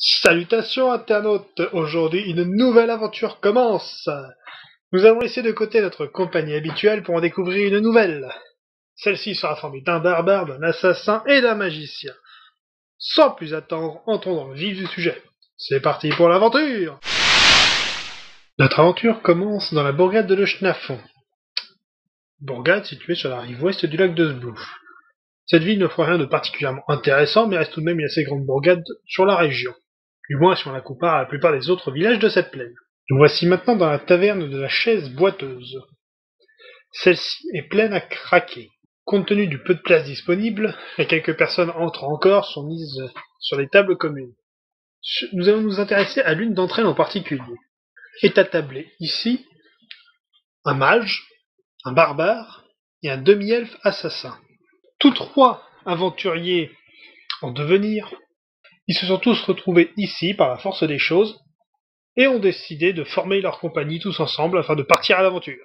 Salutations internautes, aujourd'hui une nouvelle aventure commence. Nous avons laissé de côté notre compagnie habituelle pour en découvrir une nouvelle. Celle-ci sera formée d'un barbare, d'un assassin et d'un magicien. Sans plus attendre, entrons dans le vif du sujet. C'est parti pour l'aventure. Notre aventure commence dans la bourgade de Le Schnafon. Bourgade située sur la rive ouest du lac de Sblouf. Cette ville n'offre rien de particulièrement intéressant, mais reste tout de même une assez grande bourgade sur la région. Du moins si on la compare à la plupart des autres villages de cette plaine. Nous voici maintenant dans la taverne de la chaise boiteuse. Celle-ci est pleine à craquer. Compte tenu du peu de place disponible, et quelques personnes entrent encore sont mises sur les tables communes. Nous allons nous intéresser à l'une d'entre elles en particulier. Est attablé ici un mage, un barbare et un demi-elfe assassin. Tous trois aventuriers en devenir. Ils se sont tous retrouvés ici par la force des choses et ont décidé de former leur compagnie tous ensemble afin de partir à l'aventure.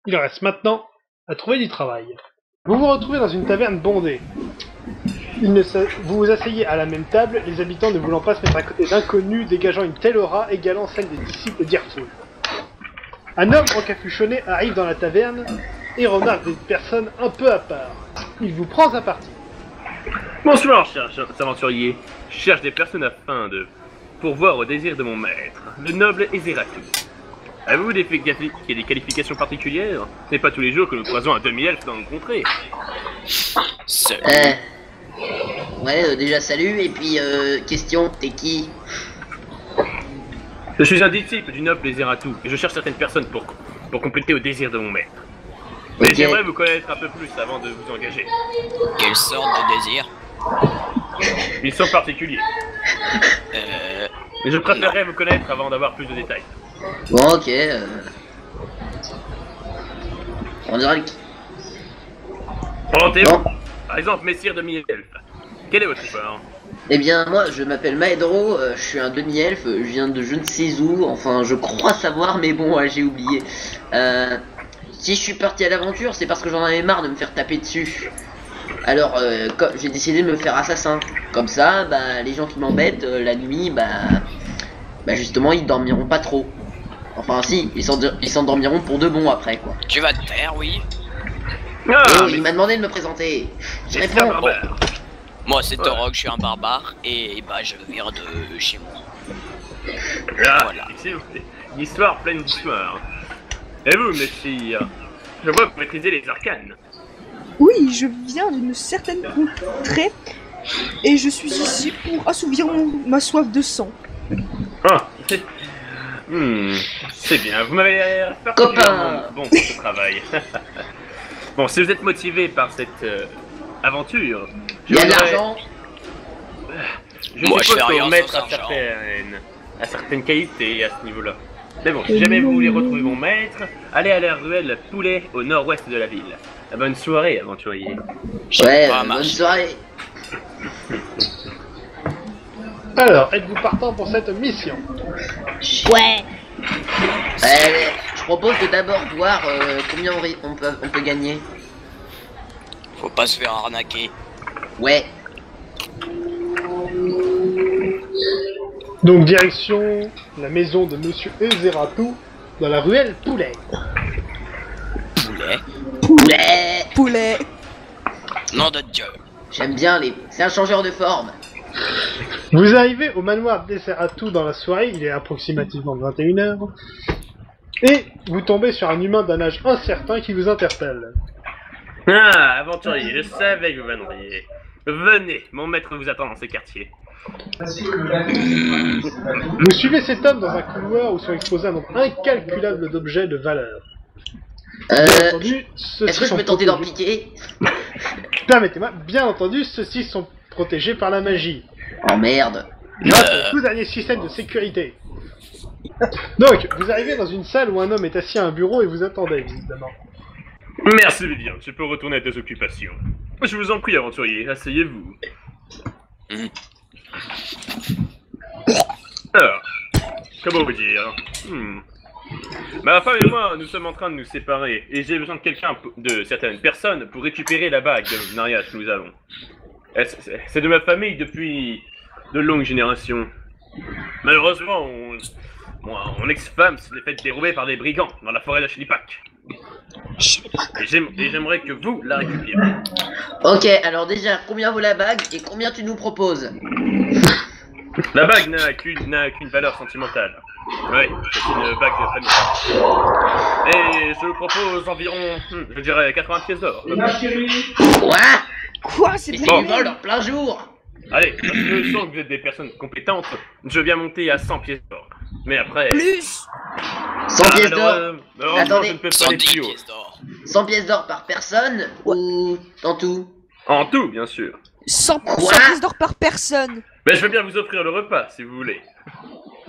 Il reste maintenant à trouver du travail. Vous vous retrouvez dans une taverne bondée. Vous vous asseyez à la même table, les habitants ne voulant pas se mettre à côté d'inconnus dégageant une telle aura égalant celle des disciples d'Irtul. Un homme encapuchonné arrive dans la taverne et remarque des personnes un peu à part. Il vous prend à partie. Bonsoir, chers aventuriers. Je cherche des personnes afin de pourvoir au désir de mon maître, le noble Ezeratu. Avez-vous des qualifications particulières? Ce n'est pas tous les jours que nous croisons un demi-elfe dans nos contrées. Ouais, déjà salut, et puis question, t'es qui? Je suis un disciple du noble Ezeratu, et je cherche certaines personnes pour compléter au désir de mon maître. Mais Ok. j'aimerais vous connaître un peu plus avant de vous engager. Quelle sorte de désir? Ils sont particuliers. Mais je préférerais vous connaître avant d'avoir plus de détails. Bon, ok, on dirait que... Présentez-vous. Bon. Par exemple, messire demi-elfe. Quel est votre support? Eh bien, moi, je m'appelle Maedro, je suis un demi-elfe, je viens de je ne sais où, enfin, je crois savoir, mais bon, j'ai oublié. Si je suis parti à l'aventure, c'est parce que j'en avais marre de me faire taper dessus. Alors, j'ai décidé de me faire assassin. Comme ça, bah, les gens qui m'embêtent la nuit, bah, justement, ils dormiront pas trop. Enfin, si, ils s'endormiront pour de bon après, quoi. Tu vas te taire, oui. Ah, Et il m'a demandé de me présenter. Je mais c'est un réponds. barbare. Moi, c'est Torok, je suis un barbare, et bah, je viens de chez moi. Ah, Voilà. c'est une histoire pleine d'histoire. Et vous, messire? Je vois que vous maîtrisez les arcanes. Oui, je viens d'une certaine contrée et je suis ici pour assouvir ma soif de sang. Ah, c'est bien, vous m'avez l'air particulièrement bon pour ce travail. Bon, si vous êtes motivé par cette aventure, Il y a de voudrais- l'argent. Je Moi, je suppose fais que rien vous mettre sans à argent. certaines qualités à ce niveau-là. Mais bon, si jamais vous voulez retrouver mon maître, allez à la ruelle Poulet au nord-ouest de la ville. Bonne soirée, aventurier. Ouais, pas bonne marcher. soirée. Alors, êtes-vous partant pour cette mission? Ouais. Je propose de d'abord voir combien on peut gagner. Faut pas se faire arnaquer. Ouais. Donc direction la maison de Monsieur Ezeratu dans la ruelle Poulet. Poulet. Ouais. Poulet. Nom de Dieu. J'aime bien les... C'est un changeur de forme. Vous arrivez au manoir d'Ezeratu dans la soirée, il est approximativement 21h, et vous tombez sur un humain d'un âge incertain qui vous interpelle. Ah, aventurier, je savais que vous viendriez. Venez, mon maître vous attend dans ces quartiers. Vous suivez cet homme dans un couloir où sont exposés un nombre incalculable d'objets de valeur. Bien entendu, Est-ce ceux-ci que je sont peux tenter d'en protégés. piquer? Permettez-moi, bien entendu, ceux-ci sont protégés par la magie. Oh merde. Grâce au tout dernier système de sécurité. Donc, vous arrivez dans une salle où un homme est assis à un bureau et vous attendez, évidemment. Merci bien, je peux retourner à tes occupations. Je vous en prie, aventurier, asseyez-vous. Alors, comment vous dire? Ma femme et moi, nous sommes en train de nous séparer, et j'ai besoin de de certaines personnes pour récupérer la bague de mariage que nous avons. C'est de ma famille depuis de longues générations. Malheureusement, mon ex-femme s'est faite dérober par des brigands dans la forêt de Chilipac. Et j'aimerais que vous la récupériez. Ok, alors déjà, combien vaut la bague et combien tu nous proposes? La bague n'a qu'une valeur sentimentale. Oui, c'est une bague de famille. Et je vous propose environ, je dirais, 80 pièces d'or. Quoi? C'est Mais de c'est la du merde. vol en plein jour. Allez, je sens que vous êtes des personnes compétentes. Je veux bien monter à 100 pièces d'or. Mais après... Plus 100 pièces d'or. Malheureusement, Attendez, je ne peux pas aller 110 plus haut. pièces d'or. 100 pièces d'or par personne ou en tout? En tout, bien sûr. 100 Quoi pièces d'or par personne. Mais je veux bien vous offrir le repas, si vous voulez.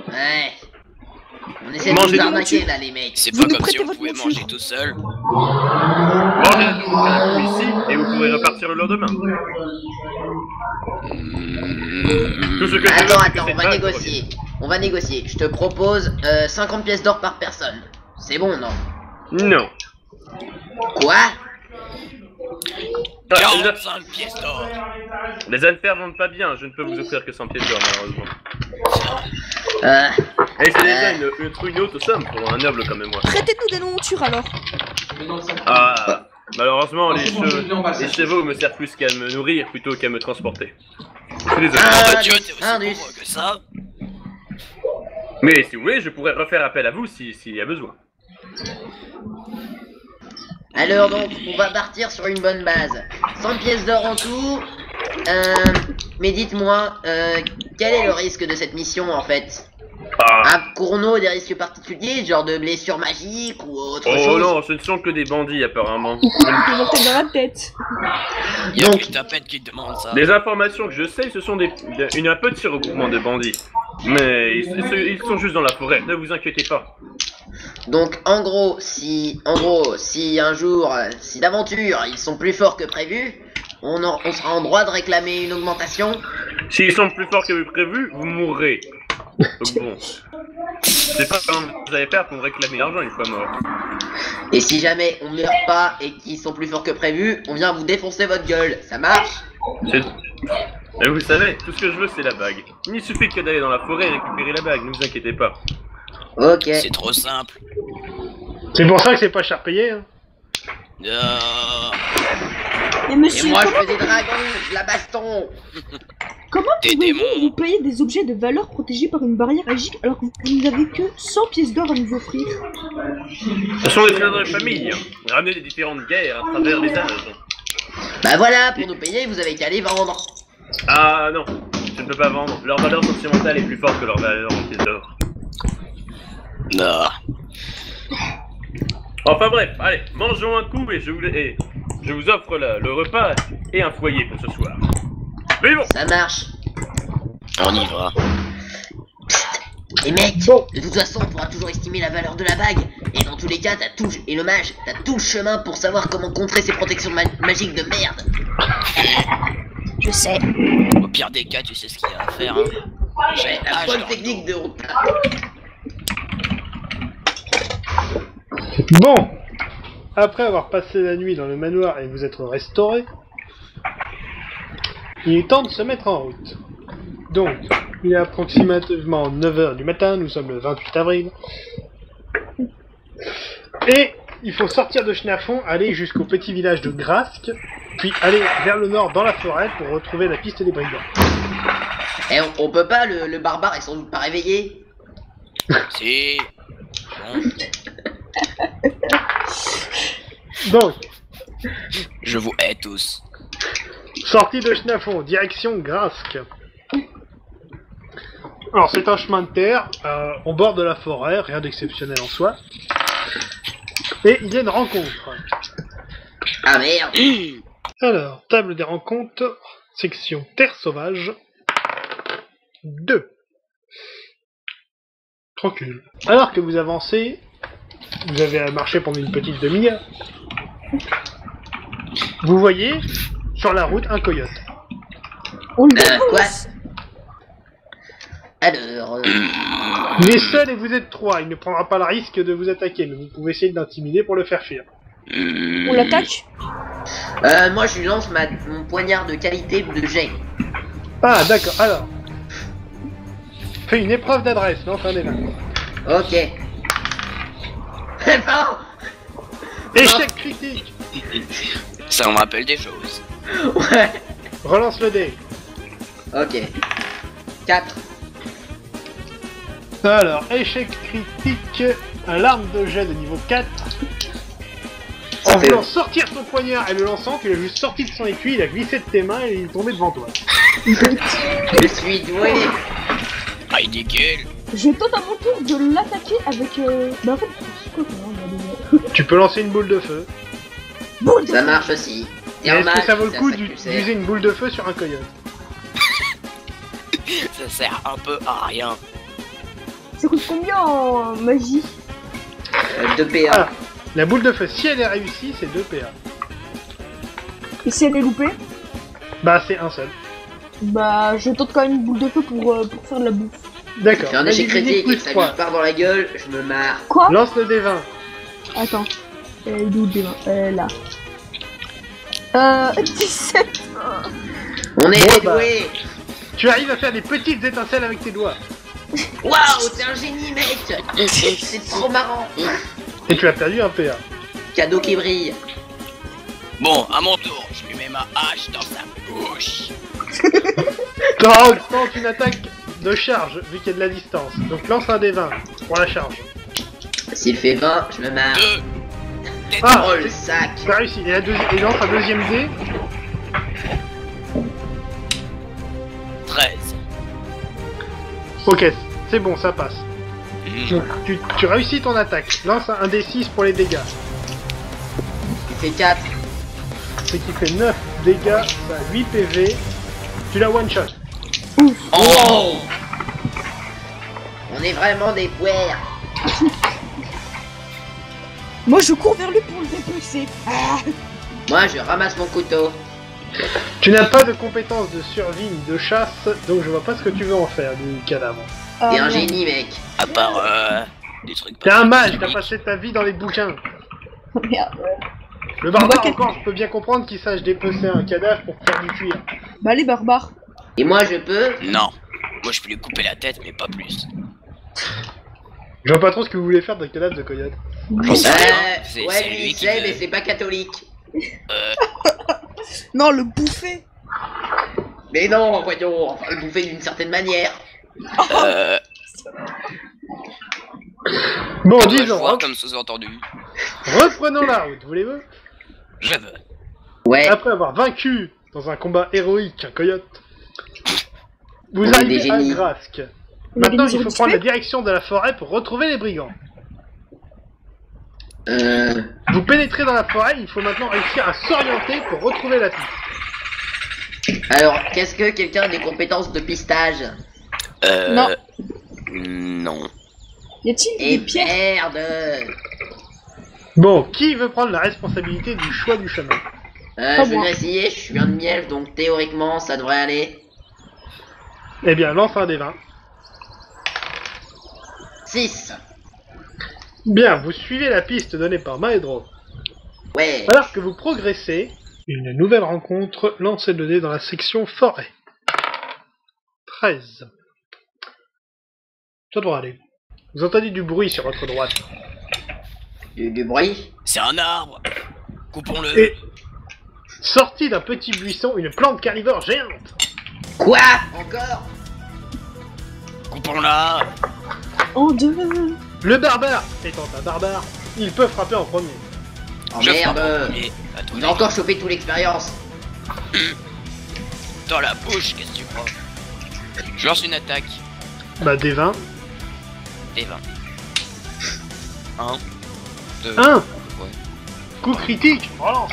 Ouais. On essaie de Mangez nous des arnaquer là, les mecs. C'est Vous pas nous comme si prêtez on votre pouvait monture. manger tout seul. Mangez un coup ici et vous pourrez repartir le lendemain. Tout ce que je veux, c'est que Attends, cette on va bague négocier. On va négocier. Je te propose 50 pièces d'or par personne. C'est bon, non? revienne. Non. Quoi? Ah, 45 pièces d'or. les affaires vont pas bien, je ne peux vous offrir que 100 pièces d'or malheureusement. Et c'est déjà une haute somme pour un noble comme moi. Prêtez-nous des montures alors. Ah, malheureusement les chevaux me servent plus qu'à me nourrir plutôt qu'à me transporter. Je suis désolé. Ah, Dieu, t'es aussi Indus. pauvre que ça. Mais si vous voulez, je pourrais refaire appel à vous s'il y a besoin. Alors donc, on va partir sur une bonne base. 100 pièces d'or en tout. Mais dites-moi, quel est le risque de cette mission en fait? Ah. Courneau, des risques particuliers, genre de blessures magiques ou autre Oh chose? non, ce ne sont que des bandits apparemment. Ou quoi qui vont peut-être dans la tête. Y'a Donc- plus ta peine qui te demande ça. Les informations que je sais, ce sont un petit regroupement de bandits. Mais ils sont juste dans la forêt, ne vous inquiétez pas. Donc en gros, si un jour, si d'aventure ils sont plus forts que prévu, on sera en droit de réclamer une augmentation. S'ils sont plus forts que prévu, vous mourrez. Donc bon. C'est pas comment vous allez faire pour me réclamer l'argent une fois mort. Et si jamais on meurt pas et qu'ils sont plus forts que prévu, on vient vous défoncer votre gueule. Ça marche? Et vous savez, tout ce que je veux c'est la bague. Il suffit que d'aller dans la forêt et récupérer la bague, ne vous inquiétez pas. Ok. C'est trop simple. C'est pour ça que c'est pas cher payé. Hein. Mais Et monsieur, moi je comment, fais des dragons, de la baston. comment Des pouvez-vous démons. nous payer des objets de valeur protégés par une barrière magique alors que vous n'avez que 100 pièces d'or à nous offrir? Ce sont des trésors de famille, ramenés des différentes guerres à travers les âges. Bah voilà, pour nous payer, vous avez qu'à les vendre. Ah non, je ne peux pas vendre. Leur valeur sentimentale est plus forte que leur valeur en pièces d'or. Non. Enfin bref, allez, mangeons un coup et je vous offre le repas et un foyer pour ce soir. Mais bon, Ça marche. On y va. Et mec, Bon. de toute façon, on pourra toujours estimer la valeur de la bague. Et dans tous les cas, t'as tout le chemin pour savoir comment contrer ces protections magiques de merde. Je sais. Au pire des cas, tu sais ce qu'il y a à faire. Hein. Ouais, la Ah, bonne je technique de route. Bon, après avoir passé la nuit dans le manoir et vous être restauré, il est temps de se mettre en route. Donc, il est approximativement 9h du matin, nous sommes le 28 avril. Et il faut sortir de Schnafon, aller jusqu'au petit village de Grasque, puis aller vers le nord dans la forêt pour retrouver la piste des brigands. Et on peut pas, le barbare est sans doute pas réveillé. Si. Bon, Donc, je vous hais tous. sortie de Schnafon, direction Grasque. Alors c'est un chemin de terre, au bord de la forêt, rien d'exceptionnel en soi. Et il y a une rencontre. Ah merde. Alors, table des rencontres, section Terre sauvage, 2. Tranquille. Alors que vous avancez, vous avez marché pendant une petite demi-heure, vous voyez sur la route un coyote. On le Quoi? défonce. Alors, Il est seul et vous êtes 3, il ne prendra pas le risque de vous attaquer, mais vous pouvez essayer de l'intimider pour le faire fuir. On l'attaque. moi je lui lance mon poignard de qualité de jet. Ah d'accord, alors, Fais une épreuve d'adresse, lance un des 20. Ok. Non. Échec critique. Ça me rappelle des choses. Ouais. Relance le dé. Ok. 4. Alors, échec critique, l'arme de jet de niveau 4. En voulant sortir son poignard et le lançant, tu l'as juste sorti de son étui, il a glissé de tes mains et il est tombé devant toi. Je suis doué. Ah, il dégueule. Je tente à mon tour de l'attaquer avec. Bah en fait, c'est quoi comment Tu peux lancer une boule de feu. Boule de Ça feu. marche aussi. Et est-ce que ça vaut le coup ça que tu le sais. d'utiliser une boule de feu sur un coyote? Ça sert un peu à rien. Ça coûte combien en magie? 2 PA. Ah, la boule de feu, si elle est réussie, c'est 2 PA. Et si elle est loupée? Bah, c'est un seul. Bah je tente quand même une boule de feu pour faire de la bouffe. D'accord. Fais un Vas-y, échec critique plus et ça 3. lui part dans la gueule, je me marre. Quoi? Lance le D20. Attends. Il est où le démon? Là. 17. On est Bon, des bah. doués. Tu arrives à faire des petites étincelles avec tes doigts. Waouh, t'es un génie, mec. C'est trop marrant. Et tu as perdu un PA. Cadeau qui brille. Bon, à mon tour, je lui mets ma hache dans sa bouche. Torog tente une attaque de charge, vu qu'il y a de la distance. Donc lance un D20 pour la charge. S'il fait 20, je me marre. 2. Ah, Oh le sac. t'as réussi. Et il lance un deuxième dé. 13. Ok, c'est bon, ça passe. Mmh. Donc, tu réussis ton attaque. Lance un D6 pour les dégâts. Il fait 4. Ce qui fait 9 dégâts, ça a 8 PV. Tu la one shot. Oh. On est vraiment des puères. Moi je cours vers lui pour le dépecer. Ah. Moi, je ramasse mon couteau. Tu n'as pas de compétences de survie ni de chasse, donc je vois pas ce que tu veux en faire du cadavre. T'es un merde. génie, mec. À part des trucs. T'es un mage, t'as passé ta vie dans les bouquins. Merde. Le barbare Bah, encore, je peux bien comprendre qu'il sache dépecer un cadavre pour faire du cuir. Bah les barbares. Et moi, je peux. Non. Moi, je peux lui couper la tête, mais pas plus. Je vois pas trop ce que vous voulez faire d'un cadavre de coyote. J'en sais rien. C'est Ouais, lui, lui il qui sait, me- mais c'est pas catholique. Non, le bouffer. Mais non, voyons, enfin, le bouffer d'une certaine manière. Bon, Dois-je disons, voir hein, comme sous-entendu. reprenons la route, voulez-vous? Je veux. Ouais, Après avoir vaincu dans un combat héroïque un coyote, vous On est arrivez des à génies. Grasque. On a Maintenant, des il faut missions prendre la discrètes. direction de la forêt pour retrouver les brigands. euh, Vous pénétrez dans la forêt, il faut maintenant réussir à s'orienter pour retrouver la piste. alors, qu'est-ce que quelqu'un a des compétences de pistage? Non. Non. Y a-t-il Et des pierres? merde. Bon, qui veut prendre la responsabilité du choix du chemin? Je moi. vais essayer, je suis un demi-elfe, donc théoriquement, ça devrait aller. Eh bien, lance un des 20. 6. Bien, vous suivez la piste donnée par Maedro. Ouais. Alors que vous progressez, une nouvelle rencontre, lancez le dé dans la section forêt. 13. Ça devrait aller. Vous entendez du bruit sur votre droite. Du bruit. C'est un arbre. Coupons-le. Et, sorti d'un petit buisson, une plante carnivore géante. Quoi? Encore? Coupons-la. En deux. Le barbare, étant un barbare, il peut frapper en premier. Oh Je frappe en merde. premier. À ton Il va avis. encore choper toute l'expérience. Dans la bouche, qu'est-ce que tu crois? Je lance une attaque. Bah, des 20. Et 20. 1. 2. 1. Ouais. Coup critique, relance.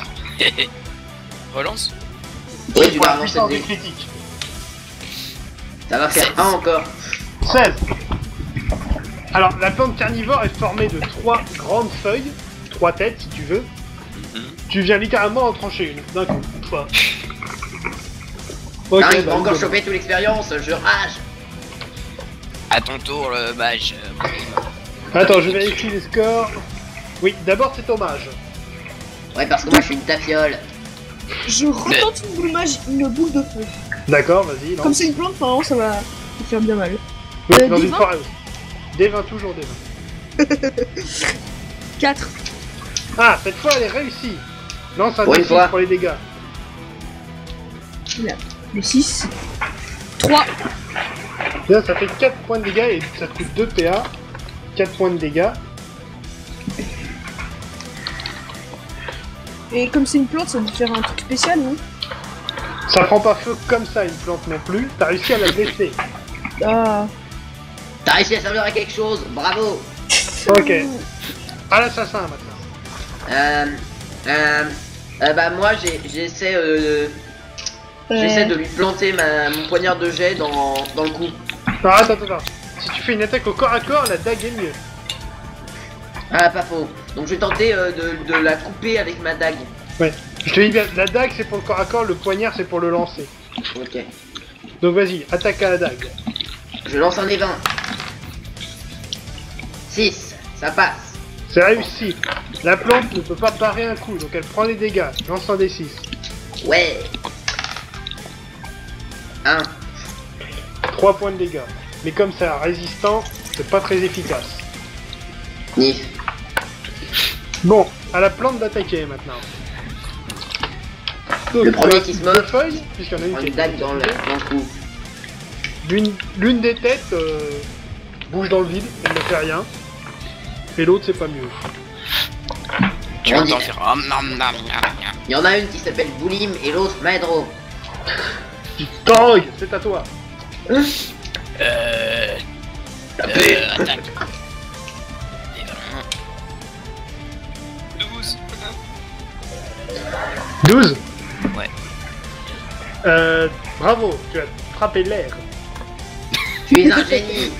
Relance. Oui, tu Pour vas la avancer puissance de du critique. Ça va faire 16. 1 encore. 16. Alors, la plante carnivore est formée de 3 grandes feuilles, 3 têtes si tu veux. Mhm. Tu viens littéralement en trancher une, d'un coup. Toi. Ok, Ah, il va bah, encore go. choper toute l'expérience, je rage. À ton tour, le mage. Attends, je vérifie les scores. Oui, d'abord c'est hommage. Ouais, parce que moi je suis une tafiole. Je retente une boule de feu. D'accord, vas-y, Comme lance. c'est une plante, normalement ça va faire bien mal. Oui, dans des une 20? forêt aussi. Des 20, toujours des 20. 4. Ah, cette fois elle est réussie. Lance un Pour une D6 fois. pour les dégâts. Là. Les 6. 3. Bien, ça fait 4 points de dégâts et ça te coûte 2 PA. 4 points de dégâts. Et comme c'est une plante, ça doit faire un truc spécial, non? Ça prend pas feu comme ça une plante non plus. T'as réussi à la blesser. Ah. T'as réussi à servir à quelque chose, bravo. Ok. À l'assassin maintenant. Bah moi j'essaie de lui planter mon poignard de jet dans le cou. Non, attends. Si tu fais une attaque au corps à corps, la dague est mieux. Ah pas faux. Donc je vais tenter de la couper avec ma dague. Ouais. Je te dis bien, la dague c'est pour le corps à corps, le poignard c'est pour le lancer. Ok. Donc vas-y, attaque à la dague. Je lance un des 20. 6, ça passe. C'est réussi. La plante ne peut pas parer un coup, donc elle prend les dégâts. Lance un D6. Ouais. 1. 3 points de dégâts. Mais comme c'est un résistant, c'est pas très efficace. Nif. Bon, à la plante d'attaquer maintenant. Donc, Le premier il qui reste se moque. deux feuilles, puisqu'il y en a une Prends qui une est dague dans le cou. L'une des têtes bouge dans le vide, elle ne fait rien. Et l'autre c'est pas mieux. Tu On entends dirait. faire nam nam nam nam. Il y en a une qui s'appelle Boulim et l'autre Maedro. Torog, c'est à toi. Attaque. Et 12. 12. Ouais. Bravo, tu as frappé l'air. Tu es un génie.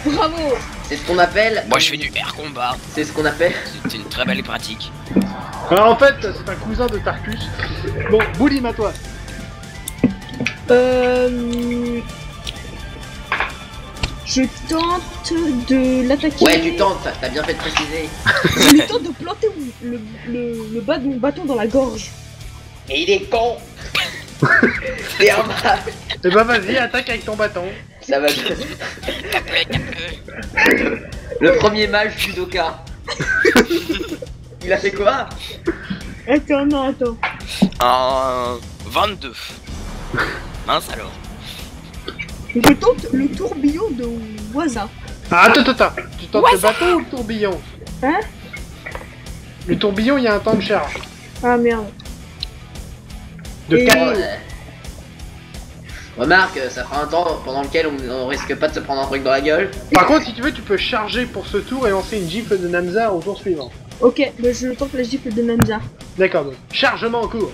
Bravo. C'est ce qu'on appelle. Moi je fais du air combat. C'est ce qu'on appelle. C'est une très belle pratique. Alors en fait, c'est un cousin de Tarkus. Bon, Boulim à toi. Je tente de l'attaquer. Ouais, tu tentes, t'as bien fait de préciser. Je lui tente de planter le bas de mon bâton dans la gorge. Et il est con. C'est un mal. Et bah vas-y, attaque avec ton bâton. Ça va. Le premier mage judoka. Il a fait quoi? Attends, non, attends. Un 22. Mince alors. Je tente le tourbillon de Waza. Ah, attends. Tu tentes Ouais, le bâton ou le tourbillon? Hein? Le tourbillon, il y a un temps de charge. Ah merde. De Et- 4. Remarque, ça fera un temps pendant lequel on risque pas de se prendre un truc dans la gueule. Par contre, si tu veux, tu peux charger pour ce tour et lancer une gifle de Namzar au tour suivant. Ok, bah je tente la gifle de Namza. D'accord, donc. Chargement en cours.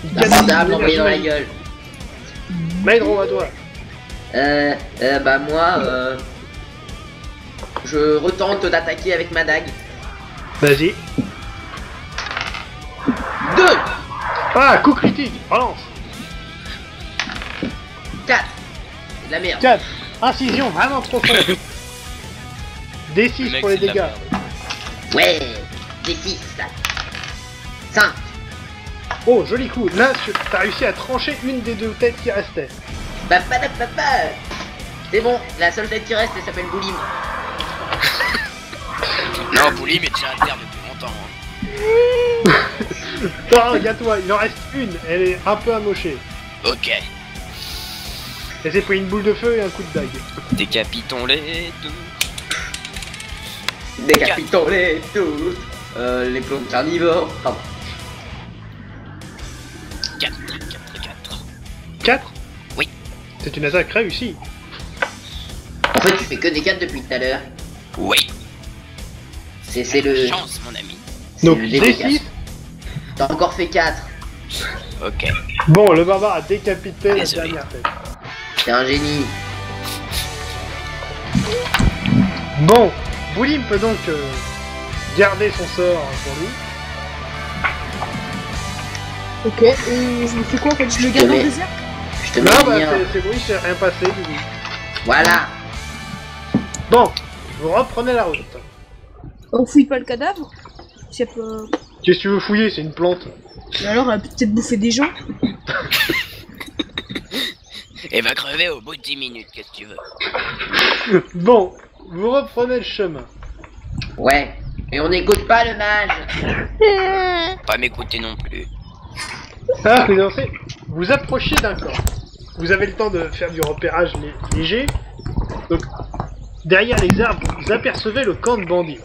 Il La canalise portable l'énergie envoyée dans la magique. gueule. Maedro, à toi. Bah moi, je retente d'attaquer avec ma dague. Vas-y. 2, Ah, coup critique, relance. 4. C'est de la merde. 4. Incision, vraiment trop fort. Le D6 mec, pour les c'est de la dégâts. merde. Ouais, c'est 6 là. 5. Oh, joli coup. Là, t'as réussi à trancher une des deux têtes qui restaient. Papa. C'est bon, la seule tête qui reste, elle s'appelle Boulim. Non, Bouli mais déjà à terre depuis longtemps. Hein. Oh, regarde-toi, il en reste une. Elle est un peu amochée. Ok. Elle s'est pris une boule de feu et un coup de dague. Décapitons-les tous. Décapitons les tous. Les plantes carnivores. Pardon. 4. 4. Oui. C'est une attaque réussie. En fait, tu fais que des 4 depuis tout à l'heure. Oui. C'est le. Chance, mon ami. c'est Donc, le dédicace. D6. T'as encore fait 4. Ok. Bon, le barbare a décapité la Désolé. dernière tête. T'es un génie. Bon, Boulim peut donc garder son sort pour lui. Ok, et je me fais quoi en fait? Je le garde en Mais- réserve? Je te mets Non, un bah lien. c'est bon, il s'est rien passé du coup. Voilà. Bon, vous reprenez la route. On fouille pas le cadavre? Si elle peut... Qu'est-ce que tu veux fouiller? C'est une plante. Et alors, elle a peut-être bouffé des gens? Et va crever au bout de 10 minutes, qu'est-ce que tu veux? Bon, vous reprenez le chemin. Ouais. Et on n'écoute pas le mage. Pas m'écouter non plus. Ah, vous avancez. Vous approchez d'un corps. Vous avez le temps de faire du repérage léger. Donc, derrière les arbres, vous apercevez le camp de bandits.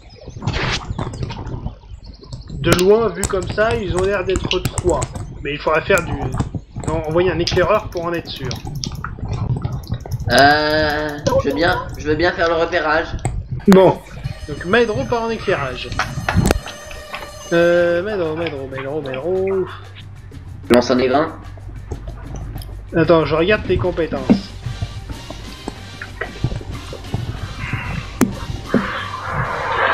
De loin, vu comme ça, ils ont l'air d'être 3. Mais il faudra faire envoyer un éclaireur pour en être sûr. Je veux bien faire le repérage. Bon, donc Maedro part en éclairage. Maedro. Lance un des 20. Attends, je regarde tes compétences.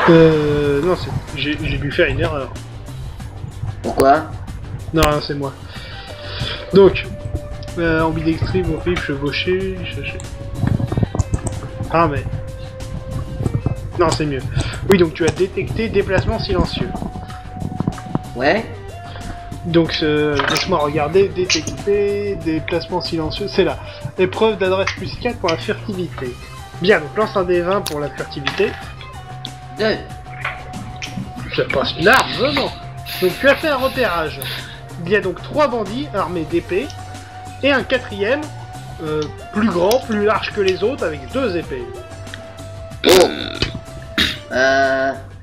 Non, j'ai dû faire une erreur. Pourquoi? Non, c'est moi. Donc, ambidextrie, mon fils, chevauché. Ah, mais. Non, c'est mieux. Oui, donc tu as détecté déplacement silencieux. Ouais. Donc, laisse-moi regarder, détecter, déplacement silencieux, c'est là. Épreuve d'adresse plus 4 pour la furtivité. Bien, donc lance un D20 pour la furtivité. 2. Ça passe largement. Donc tu as fait un repérage. Il y a donc 3 bandits armés d'épées, et un 4ème, plus grand, plus large que les autres, avec 2 épées. Oh.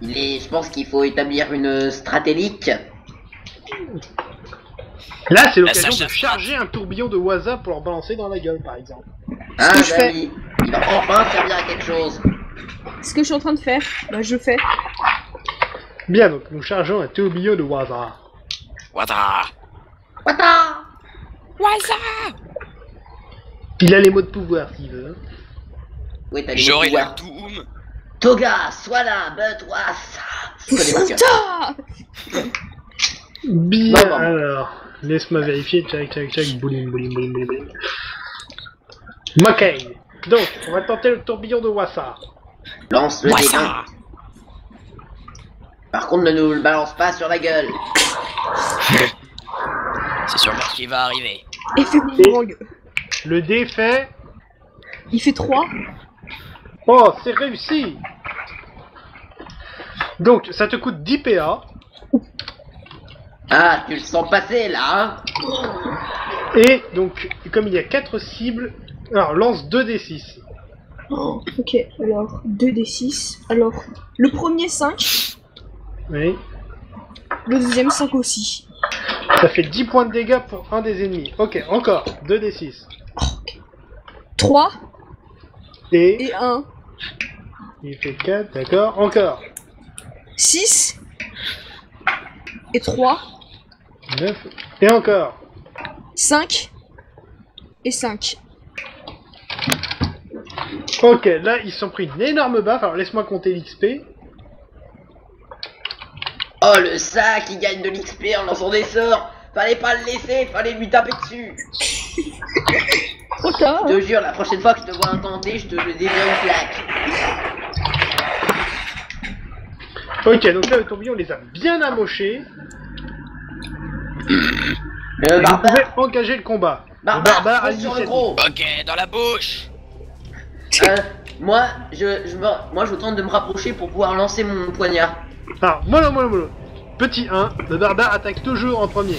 Je pense qu'il faut établir une stratégique. Là, c'est La l'occasion Sacha de charger un tourbillon de Waza pour leur balancer dans la gueule, par exemple. Ah, que je bah fais. oui. Il va enfin servir à quelque chose. Ce que je suis en train de faire, bah je fais. Bien, donc nous chargeons un tourbillon de Waza. Wada. Wata. Waza. Il a les mots de pouvoir, s'il veut. Oui, t'as les J'aurai le pouvoirs. Doom. Toga, sois là, but was. Je connais par cœur. Putain. Bien, Bon. alors, laisse-moi vérifier, tchac, boulim. Ok, donc, on va tenter le tourbillon de Waza. Lance le D20. Waza. Par contre, ne nous le balance pas sur la gueule. C'est sûrement ce qui va arriver. Effet boomerang. Le dé fait... Il fait 3. Oh, c'est réussi. Donc, ça te coûte 10 PA, Ah, tu le sens passer là, hein? et donc, comme il y a 4 cibles, alors lance 2d6. Oh, ok, alors 2d6. Alors, le premier 5, Oui. le deuxième 5 aussi. Ça fait 10 points de dégâts pour un des ennemis. Ok, encore, 2d6. 3 Et... et 1. Il fait 4, d'accord, encore. 6 et 3, 9, et encore. 5 et 5. Ok, là, ils se sont pris une énorme baffe, alors laisse-moi compter l'XP. Oh, le sac, il gagne de l'XP en lançant des sorts. Fallait pas le laisser, fallait lui taper dessus. Trop tard. Je te jure, la prochaine fois que je te vois un tenter, je te le dévie une plaque. Ok, donc là, le tourbillon les a bien amochés. Le Vous pouvez barbare, engager le combat. Le barbare, barbare a fonce sur le l'initiative. gros. Ok, dans la bouche. Moi, je tente de me rapprocher pour pouvoir lancer mon poignard. Alors, mollo. Petit 1, le barbare attaque toujours en premier.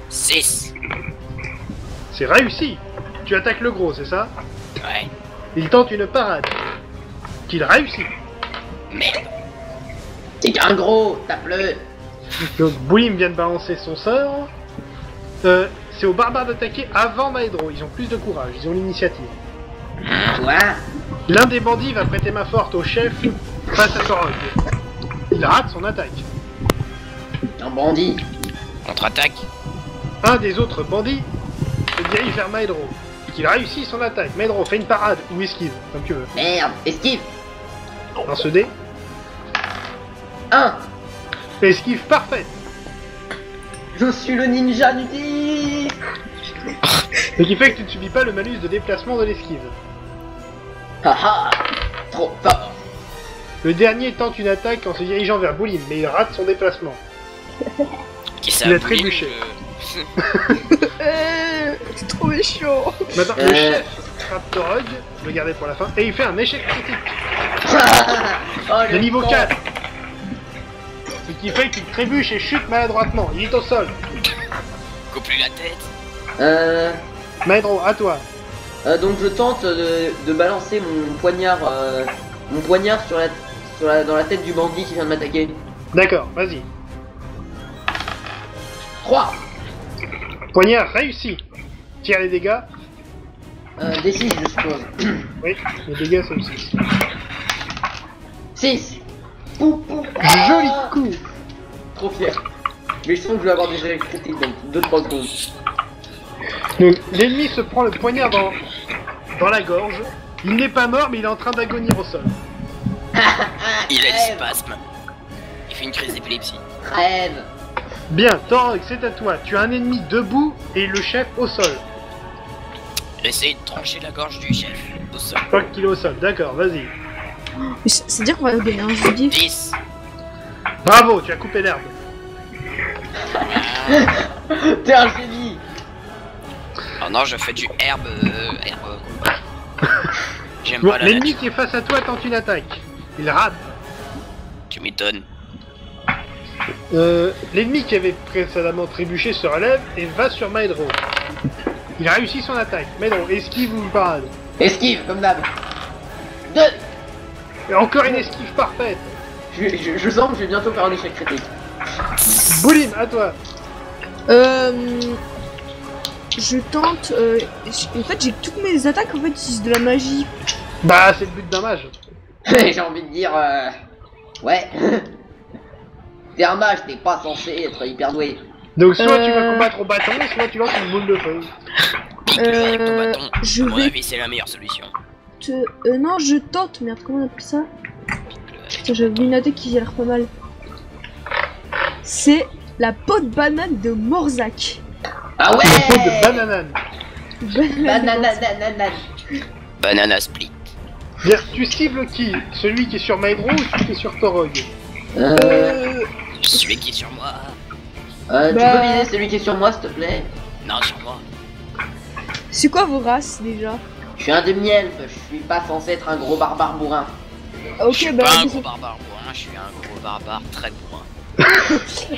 6. C'est réussi. Tu attaques le gros, c'est ça? Ouais. Il tente une parade. Qu'il réussit. Merde. C'est qu'un gros, tape-le. Donc Boulim vient de balancer son sort. C'est au barbare d'attaquer avant Maedro. Ils ont plus de courage, ils ont l'initiative. Toi, L'un des bandits va prêter main forte au chef face à Torog. Il rate son attaque. un bandit. Contre-attaque. Un des autres bandits se dirige vers Maedro. Qu'il réussit son attaque. Maedro fait une parade ou esquive, comme tu veux. Merde, esquive. Dans ce dé, 1. esquive parfaite. Je suis le ninja nudiste. Ce qui fait que tu ne subis pas le malus de déplacement de l'esquive. Haha, trop fort. Le dernier tente une attaque en se dirigeant vers Boulim, mais il rate son déplacement. Qui Il a ça, Boulim, trébuché. C'est trop méchant. Maintenant, le chef frappe Torog, je vais garder pour la fin, et il fait un échec critique Oh, de le niveau con. 4. Ce qui fait qu'il trébuche et chute maladroitement. Il est au sol. Coupe-lui la tête. Maedro, à toi. Donc je tente de balancer mon poignard dans la tête du bandit qui vient de m'attaquer. D'accord, vas-y. 3 Poignard réussi. Tire les dégâts. D6 je suppose. Oui, les dégâts sont 6. 6 Joli coup. Trop fier. Mais je sens que je vais avoir des jets critiques dans 2-3 secondes. Donc, l'ennemi se prend le poignard dans la gorge. Il n'est pas mort, mais il est en train d'agonir au sol. Il a des Crève. spasmes. Il fait une crise d'épilepsie. Crève. Bien, Torog, c'est à toi. Tu as un ennemi debout et le chef au sol. Essayez de trancher la gorge du chef au sol. Je crois qu'il est au sol. D'accord, vas-y. Mais c'est-à-dire qu'on va gagner un gibier. 10. Bravo, tu as coupé l'herbe. T'es un génie. Oh non, je fais du herbe. J'aime Bon, pas la l'ennemi nature. qui est face à toi tente une attaque. Il rate. Tu m'étonnes. L'ennemi qui avait précédemment trébuché se relève et va sur Maedro. Il a réussi son attaque. Maedro, esquive ou parade. Esquive comme d'hab. 2 Et encore une esquive parfaite. Je sens que je vais bientôt faire un échec critique. Boulim, à toi. Je tente. En fait, j'ai toutes mes attaques en fait, c'est de la magie. Bah, c'est le but d'un mage. J'ai envie de dire ouais. T'es un mage, t'es pas censé être hyper doué. Donc, soit tu vas combattre au bâton, soit tu lances une boule de feu. Pique-le avec ton bâton. Je À mon vais avis, c'est la meilleure solution. non, je tente. Merde, comment on appelle ça? Putain, j'avais une attaque qui a l'air pas mal. C'est la peau de banane de Morzak. Ah ouais. Une peau de bananane. Banana. Banana split. Bien, tu cibles qui? Celui qui est sur Maedro ou celui qui est sur Torog? Celui qui est sur moi. Tu peux viser celui qui est sur moi s'il te plaît? Non, sur moi. C'est quoi vos races déjà? Je suis un demi-elfe, je suis pas censé être un gros barbare bourrin. Je Ok, suis bah, pas un désolé. gros barbare bourrin, je suis un gros barbare très bourrin.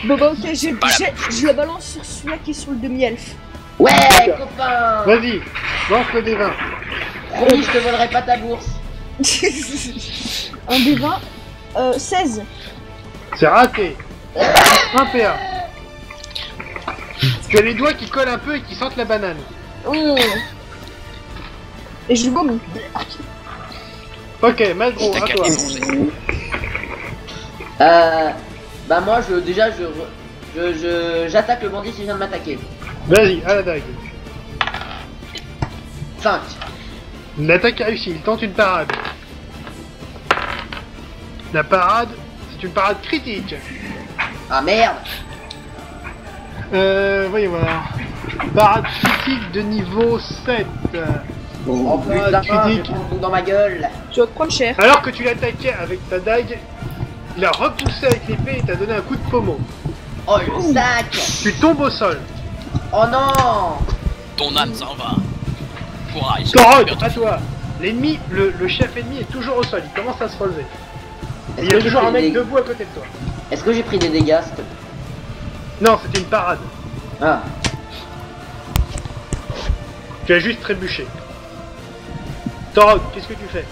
Bah, ok, Pas la même je la balance sur celui qui est sur le demi-elfe. Ouais, D'accord. copain. Vas-y, lance le D20. Promis, je te volerai pas ta bourse. Un des 20. 16. C'est raté. 1 PA. Tu as les doigts qui collent un peu et qui sentent la banane. Oh. Et je vomis. Ok, Maedro, T'as à qu'à toi. défoncer. Bah moi, j'attaque le bandit qui vient de m'attaquer. Vas-y, à la dague. 5. L'attaque a réussi, il tente une parade. La parade, c'est une parade critique. Ah merde. Voyons voir. Parade critique de niveau 7. En plus, Parade la fin, je critique. prends tout dans ma gueule. Tu vas te prendre cher. Alors que tu l'attaquais avec ta dague, il a repoussé avec l'épée et t'a donné un coup de pommeau. Oh le sac. Tu tombes au sol. Oh non. Ton âme s'en va. Courage. Torog, à toi. L'ennemi, le chef ennemi est toujours au sol, il commence à se relever. Et il y a j'ai toujours pris un mec des- debout à côté de toi. Est-ce que j'ai pris des dégâts s'il te plaît? Non, c'était une parade. Ah. Tu as juste trébuché. Torog, qu'est-ce que tu fais?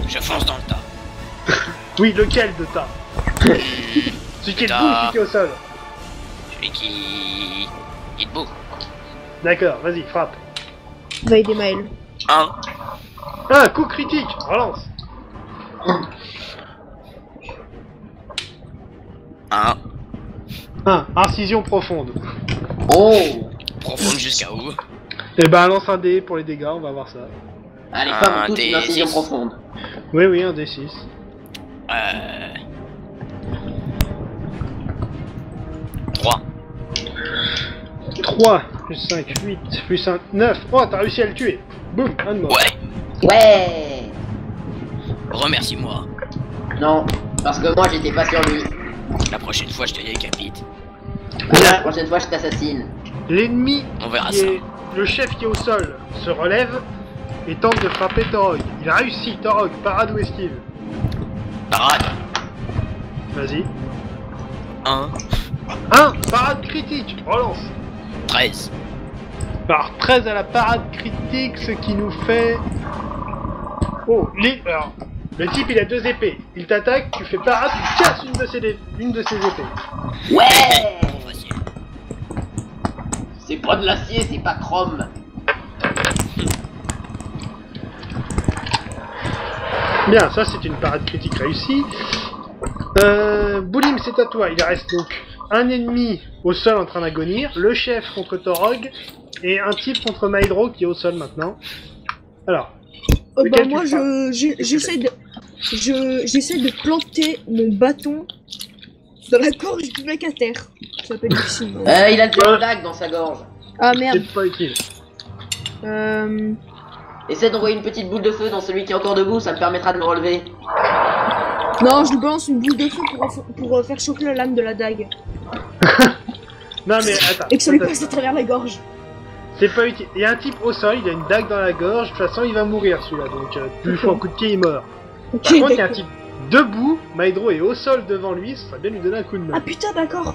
Je fonce dans le tas. Oui, lequel de tas? Celui qui est debout ou celui qui est au sol? Celui qui est debout. D'accord, vas-y, frappe. Va aider Maël. 1. Ah, coup critique, relance. 1. Incision profonde. Oh. Profonde jusqu'à où? Eh ben, lance un dé pour les dégâts, on va voir ça. Allez, Un pas toute des une incision six. profonde. Oui, un D6. 3. 3, plus 5, 8, plus 1, 9. Oh, t'as réussi à le tuer. Boum, un de mort. Ouais. Ouais. Remercie-moi. Non, parce que moi j'étais pas sur lui. La prochaine fois, je te décapite. La prochaine fois, je t'assassine. L'ennemi, On verra qui ça. est le chef qui est au sol, se relève et tente de frapper Torog. Il a réussi, Torog, parade ou esquive. Parade. Vas-y. 1, 1, parade critique, relance. 13. Alors 13 à la parade critique, ce qui nous fait... Oh, alors, le type il a 2 épées. Il t'attaque, tu fais parade, tu casses une de ses épées. Ouais. Facile. C'est pas de l'acier, c'est pas chrome. Bien, ça c'est une parade critique réussie. Boulim, c'est à toi. Il reste donc un ennemi au sol en train d'agonir, le chef contre Torog, et un type contre Maedro qui est au sol maintenant. Alors, Bah lequel moi tu frappes j'essaie de planter mon bâton dans la gorge du mec à terre. Ça s'appelle difficile. Il a le dague dans sa gorge. Ah merde. C'est pas utile. Essaie d'envoyer une petite boule de feu dans celui qui est encore debout, ça me permettra de le relever. Non, je lui balance une boule de feu pour faire chauffer la lame de la dague. Non mais attends. Et que ça lui attends. passe à travers la gorge. C'est pas utile. Il y a un type au sol, il a une dague dans la gorge, de toute façon il va mourir celui-là, donc tu lui fous un coup de pied, il meurt. Ok, Par contre, il y a un d'accord. type debout, Maedro est au sol devant lui, ce serait bien de lui donner un coup de main. Ah putain, d'accord.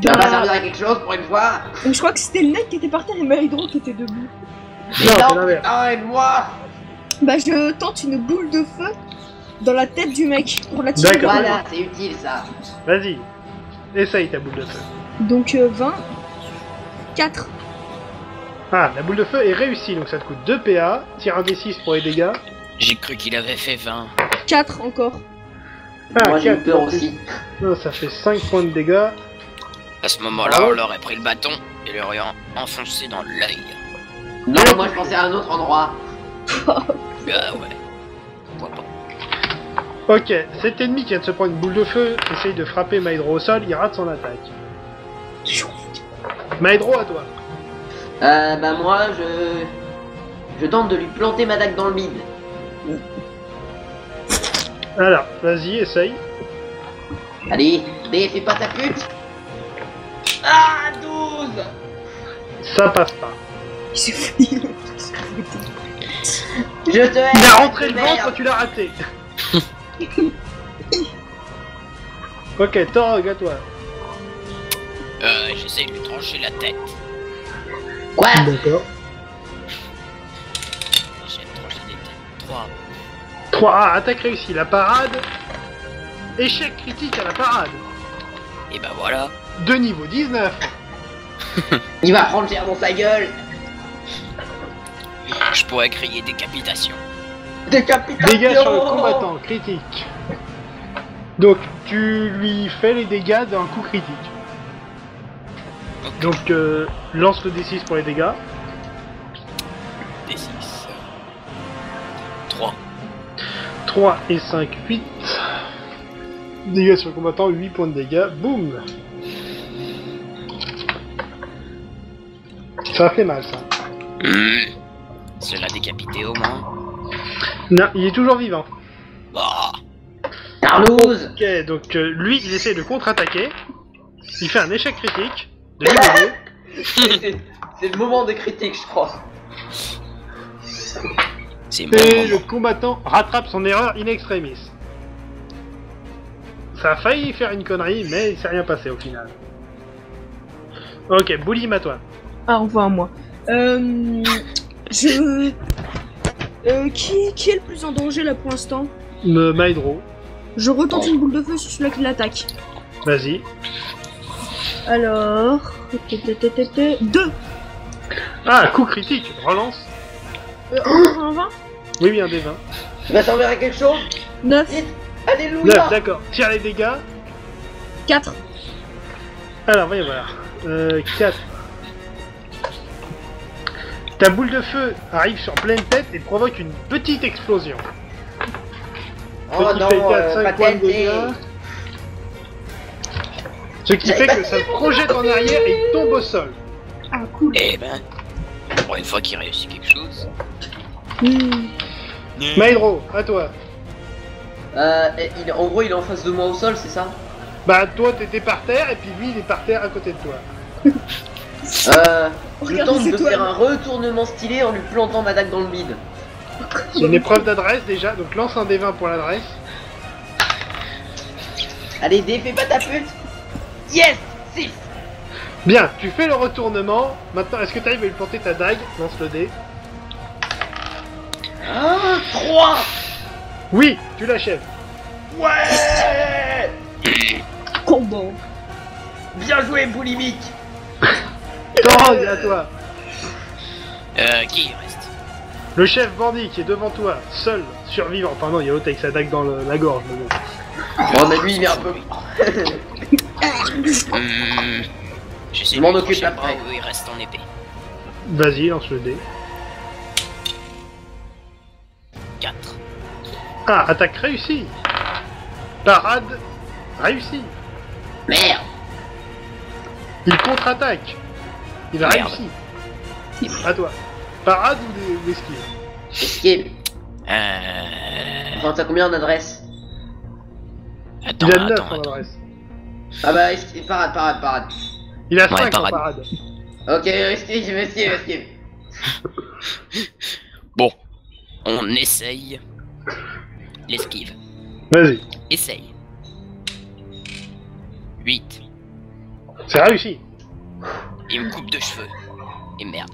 Ça va Bah, servir à quelque chose pour une fois. je crois que c'était le mec qui était par terre et Maedro qui était debout. Non, Mais c'est non, l'inverse. putain, aide-moi. Bah, je tente une boule de feu dans la tête du mec pour la tirer. D'accord. Voilà, c'est utile ça. Vas-y, essaye ta boule de feu. Donc 20. 4. Ah, la boule de feu est réussie, donc ça te coûte 2 PA, tire un D6 pour les dégâts. J'ai cru qu'il avait fait 20. 4 encore. Ah, Moi j'ai eu 4, peur aussi. Non, ça fait 5 points de dégâts. À ce moment-là, on leur aurait pris le bâton et leur aurait enfoncé dans l'œil. Non, moi je pensais à un autre endroit. Ah ouais. Pourquoi pas. Ok, cet ennemi qui vient de se prendre une boule de feu essaye de frapper Maedro au sol, il rate son attaque. Maedro, à toi. Bah moi je tente de lui planter ma dague dans le bide. Alors, vas-y, essaye. Allez, fais pas ta pute. Ah, 12. Ça passe pas. C'est fou. Je te hais. Il a rentré le merde. ventre, tu l'as raté. Ok, Torog, à toi. J'essaie de lui trancher la tête. Quoi? D'accord. J'aime trancher des têtes. 3. 3. Ah, attaque réussie, la parade. Échec critique à la parade. Et bah voilà. De niveau 19. Il va prendre cher dans sa gueule. Je pourrais crier décapitation. Décapitation. Dégâts sur le combattant, critique. Donc, tu lui fais les dégâts d'un coup critique. Donc, lance le D6 pour les dégâts. D6. 3. 3 et 5, 8. Dégâts sur le combattant, 8 points de dégâts. Boum. Ça fait mal, ça. Cela décapité au moins. Non, il est toujours vivant. Bah. Carlouse. Ok, donc lui, il essaie de contre-attaquer. Il fait un échec critique. De niveau 2. C'est le moment de critique, je crois. C'est Et bon. le combattant rattrape son erreur in extremis. Ça a failli faire une connerie, mais il s'est rien passé au final. Ok, Boulim à toi. Ah, on voit à moi. Qui est le plus en danger là pour l'instant? Maedro, Je retente une boule de feu sur celui-là qui l'attaque. vas-y. Alors... 2. Ah, coup critique, relance. Encore un 20. Oui, oui, un des 20. Tu vas t'enverrer quelque chose? 9. Vite. 9, Alléluia. d'accord. Tire les dégâts. 4. Alors, voyons voir. 4. Ta boule de feu arrive sur pleine tête et provoque une petite explosion. Oh Ce qui non, fait 4, 5 pas points de TNT. dégâts. Ce qui fait que ça le projette en arrière et il tombe au sol. Ah, cool. Eh ben. Pour une fois qu'il réussit quelque chose. Maedro, à toi. En gros, il est en face de moi au sol, c'est ça? Bah toi t'étais par terre et puis lui il est par terre à côté de toi. Je Regarde tente les de étoiles. faire un retournement stylé en lui plantant ma dague dans le bide. C'est une épreuve d'adresse déjà, donc lance un D20 pour l'adresse. Allez, défais pas ta pute. Yes 6. Bien, tu fais le retournement. Maintenant, est-ce que tu arrives à lui planter ta dague? Lance le dé. 3. Oui, tu l'achèves. Ouais. Combo. Bien joué, boulimique. Torog, à toi. Qui reste? Le chef bandit qui est devant toi, seul, survivant. Enfin non, il y a l'autre avec sa dague dans la gorge. Mais bon. Bon, mais lui, il vient un peu. J'essaie Je m'en de lui occupe trancher le bras après. où il reste en épée. Vas-y, lance le dé. 4. Ah, attaque réussie. Parade réussie. Merde. Il contre-attaque. Il a Merde. réussi. À toi. Parade ou esquive? Escape. Enfin, t'as combien d'adresses? Attends, Il a 9 attends, en attends. adresse. Ah bah, escape, parade. Il a Ouais, 5 en parade. parade. Ok, escape. Bon, on essaye l'esquive. Vas-y. Essaye. 8. C'est réussi. Il me coupe de cheveux. Et merde.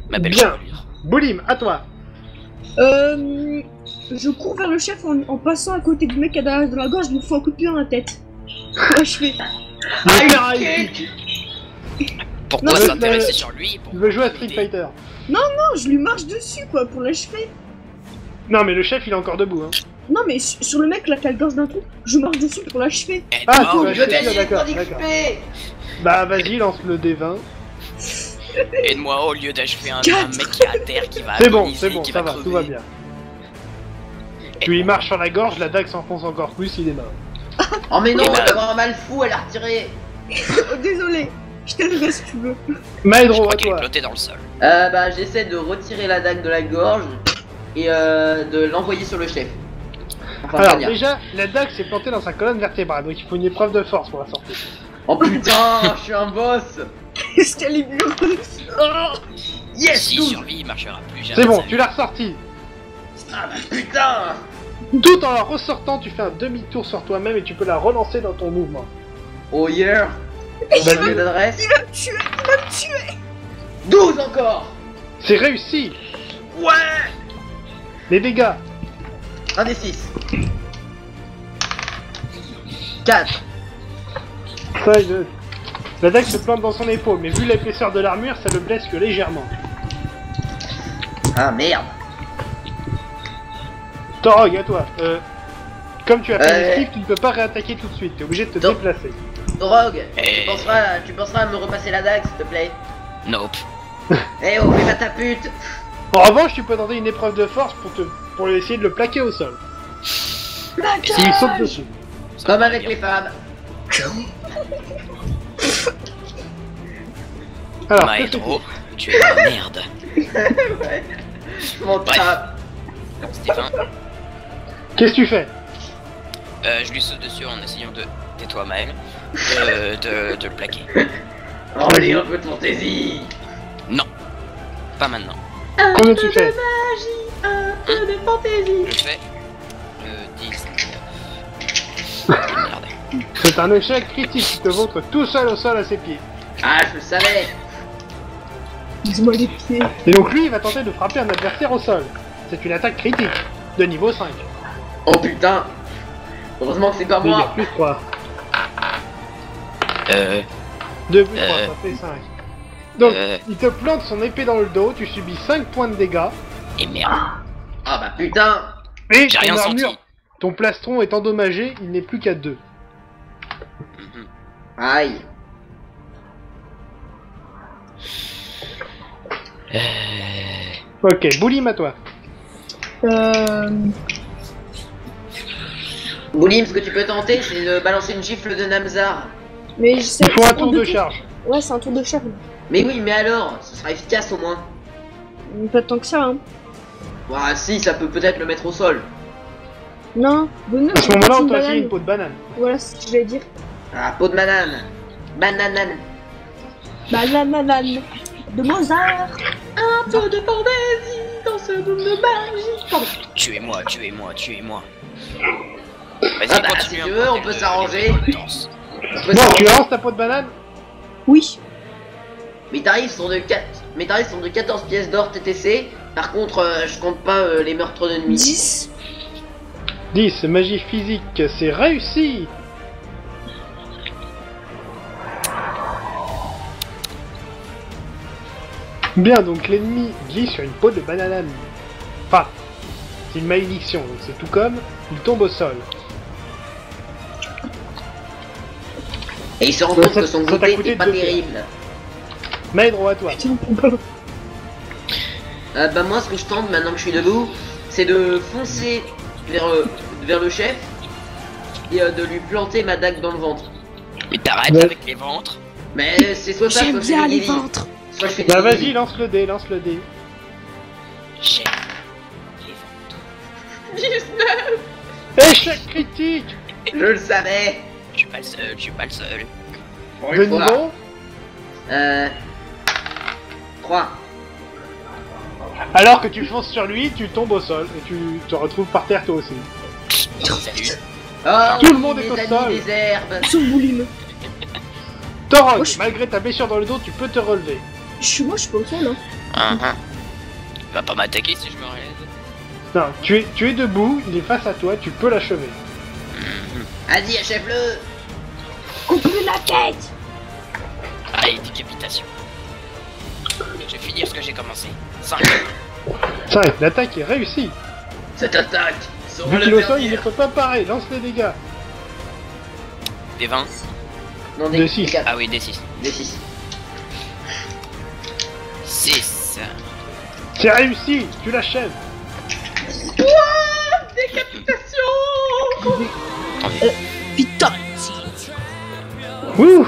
Ma belle Bien. chevelure. Boulim, à toi. Je cours vers le chef en passant à côté du mec à derrière de la gorge, je me fous un coup de pied dans la tête. Ouais, je fais. Il est réussi. Pourquoi Non, s'intéresser sur lui pour Il veut jouer à Street Fighter. Non, je lui marche dessus quoi pour l'achever. Non, mais le chef il est encore debout. Hein. Non, mais sur le mec là qui a le gorge d'un trou, je marche dessus pour l'achever. Eh, Ah, toi, tu au vas lieu Je acheter gagne celui-là, les points d'accord. d'XP. Bah vas-y, lance le D20. Et de moi, au lieu d'achever un 4. mec qui est à terre, qui va C'est bon, agoniser, qui ça va, crever. tout va bien. Tu lui marches sur la gorge, la dague s'enfonce encore plus, il est mort. Oh, mais non, Et là- d'avoir un mal fou à la retirer. Oh, désolé, je t'aiderai si tu veux. Je Maedro, crois à qu'il est toi. planté dans le sol. Bah, j'essaie de retirer la dague de la gorge et de l'envoyer sur le chef. Enfin, Alors Tania. déjà, la dague s'est plantée dans sa colonne vertébrale, donc il faut une épreuve de force pour la sortir. Oh putain, je suis un boss. Est-ce qu'elle est bleue? Oh, Yes, S'il 12. survit, il marchera plus jamais. C'est bon, de sa tu l'as ressorti. Ah bah putain. Tout en la ressortant, tu fais un demi-tour sur toi-même et tu peux la relancer dans ton mouvement. Oh yeah. Vas-y. Combien d'adresses? il va me tuer, il va me tuer. 12 encore. C'est réussi. Ouais. Les dégâts. Un des 6. 4. La dague se plante dans son épaule, mais vu l'épaisseur de l'armure, ça le blesse que légèrement. Ah merde. Torog, à toi. Comme tu as fait Ouais. l'esquive, tu ne peux pas réattaquer tout de suite, t'es obligé de te Non. déplacer. Drogue, Eh. tu penseras à me repasser la dague s'il te plaît. Nope. Eh oh, fais pas ta pute. En revanche, tu peux tenter une épreuve de force pour essayer de le plaquer au sol. S'il saute dessus. Ça Comme va avec bien. les femmes. Alors, que Maedro, tu es la merde. Ouais. Je m'en Bref. tape. Stéphane, qu'est-ce que tu fais? je lui saute dessus en essayant de... Tais-toi, Maël. De le plaquer. Oh, allez, un peu de fantaisie. Non. Pas maintenant. Combien tu fais? Un peu de fantaisie. Je fais... 10... Merde. C'est un échec critique qui te vautre tout seul au sol à ses pieds. Ah, je le savais. Dis-moi les pieds. Et donc lui, il va tenter de frapper un adversaire au sol. C'est une attaque critique, de niveau 5. Oh putain. Heureusement que c'est pas Dégâts, moi. plus 3. 2 plus 3, Euh. ça fait 5. Donc, Euh. il te plante son épée dans le dos, tu subis 5 points de dégâts. Et merde. Ah bah putain. Et J'ai ton rien armure, senti. ton plastron est endommagé, il n'est plus qu'à 2. Mhm. Aïe. Ok, Boulim à toi. Boulim, ce que tu peux tenter, c'est de balancer une gifle de Namzar. Mais je sais. Il faut un c'est tour de charge. Ouais, c'est un tour de charge. Mais oui, mais alors, ce sera efficace au moins. Pas tant que ça, hein. Ouah, si, ça peut peut-être le mettre au sol. Non, donne-nous À ce moment-là, on une t'a aussi banane. une peau de banane. Voilà ce que je vais dire. Ah, peau de banane. Banane. Banane de Mozart. Un peu de fantaisie dans ce monde de magie. Pardon. Tuez-moi, tuez-moi, tuez-moi. Vas-y, Ah bah, continue. si un tu peu veux, on les- peut les s'arranger. compétences. On peut Bon, tu s'arranger. lances ta peau de banane? Oui. Mes tarifs sont de 14 pièces d'or TTC. Par contre, je compte pas les meurtres de nuit. 10. 10, magie physique, c'est réussi. Bien, donc l'ennemi glisse sur une peau de banane. Enfin, c'est une malédiction, donc c'est tout comme, il tombe au sol. Et il se rend Ça- compte ça- que son ça t'a goûter coûté n'est pas 2 pierres. terrible. Maître, à toi. Bah moi, ce que je tente maintenant que je suis debout, c'est de foncer vers le chef et de lui planter ma dague dans le ventre. Mais t'arrêtes Ouais. avec les ventres. Mais c'est soit ça, J'aime soit je fais bien des les guillis. ventres. Soit je fais des Bah guillis. vas-y, lance le dé, lance le dé. J'aime les ventres. Échec critique. Je le savais. Je suis pas le seul, je suis pas le seul. Pour De une fois. niveau. 3. Alors que tu fonces sur lui, tu tombes au sol et tu te retrouves par terre toi aussi. Salut. Oh, Tout le monde mes est au amis sol. des herbes. Sur boulim. Torog, Moi, je- malgré ta blessure dans le dos, tu peux te relever. Moi je suis pas au sol, hein. Il va pas m'attaquer si je me relève. Non, tu es debout, il est face à toi, tu peux l'achever. Vas-y, achève-le. Coupe-lui la tête. Allez, décapitation. Je vais finir ce que j'ai commencé. 5. 5, l'attaque est réussie. Cette attaque sera Vu le qu'il est au sol, il ne dernier. peut pas parer, lance les dégâts. Des 20. Non, De 6. 4. Ah oui, des 6. Des 6. 6. C'est réussi, tu l'achèves. Putain. Ouh,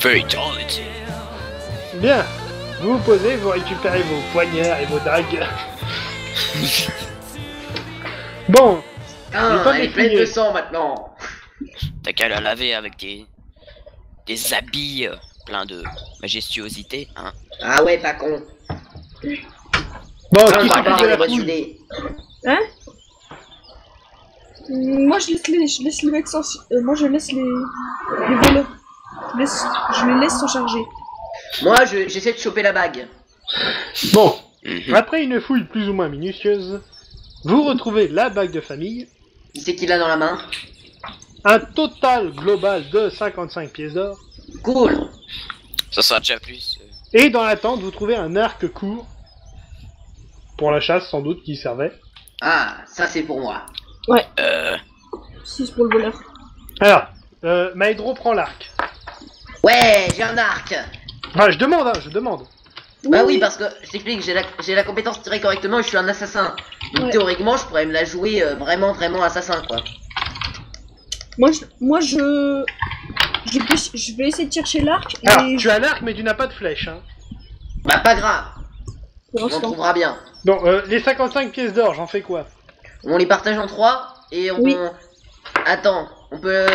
Fatality. bien. Vous vous posez, vous récupérez vos poignards et vos dagues. Bon, Ah, pas elle est pleine défouillé. de sang maintenant. T'as qu'à la laver avec des habits pleins de majestuosité, hein. Ah ouais, pas con. bon, Ah, qui on va s'occupe pas de la les fouille? idées. Hein? Moi je laisse les mecs sans... moi je laisse les voleurs. Je les laisse s'en charger. Moi, j'essaie de choper la bague. Bon, Mhm. après une fouille plus ou moins minutieuse, vous retrouvez la bague de famille, Qui c'est qu'il a dans la main? un total global de 55 pièces d'or, Cool. Ça sera déjà plus. et dans la tente, vous trouvez un arc court, pour la chasse sans doute, qui y servait. Ah, ça c'est pour moi. 6 pour le voleur. Alors, Maedro prend l'arc. Ouais, j'ai un arc. Enfin, je demande, hein, je demande. Bah oui, parce que je t'explique, j'ai la compétence tirée correctement et je suis un assassin. Donc Ouais. théoriquement, je pourrais me la jouer vraiment assassin quoi. Je vais essayer de chercher l'arc Alors, et tu as l'arc, mais tu n'as pas de flèche. Hein. Bah pas grave, pour on en l'instant. trouvera bien. Donc, les 55 pièces d'or, j'en fais quoi? On les partage en 3 et on... Oui. Attends, on peut...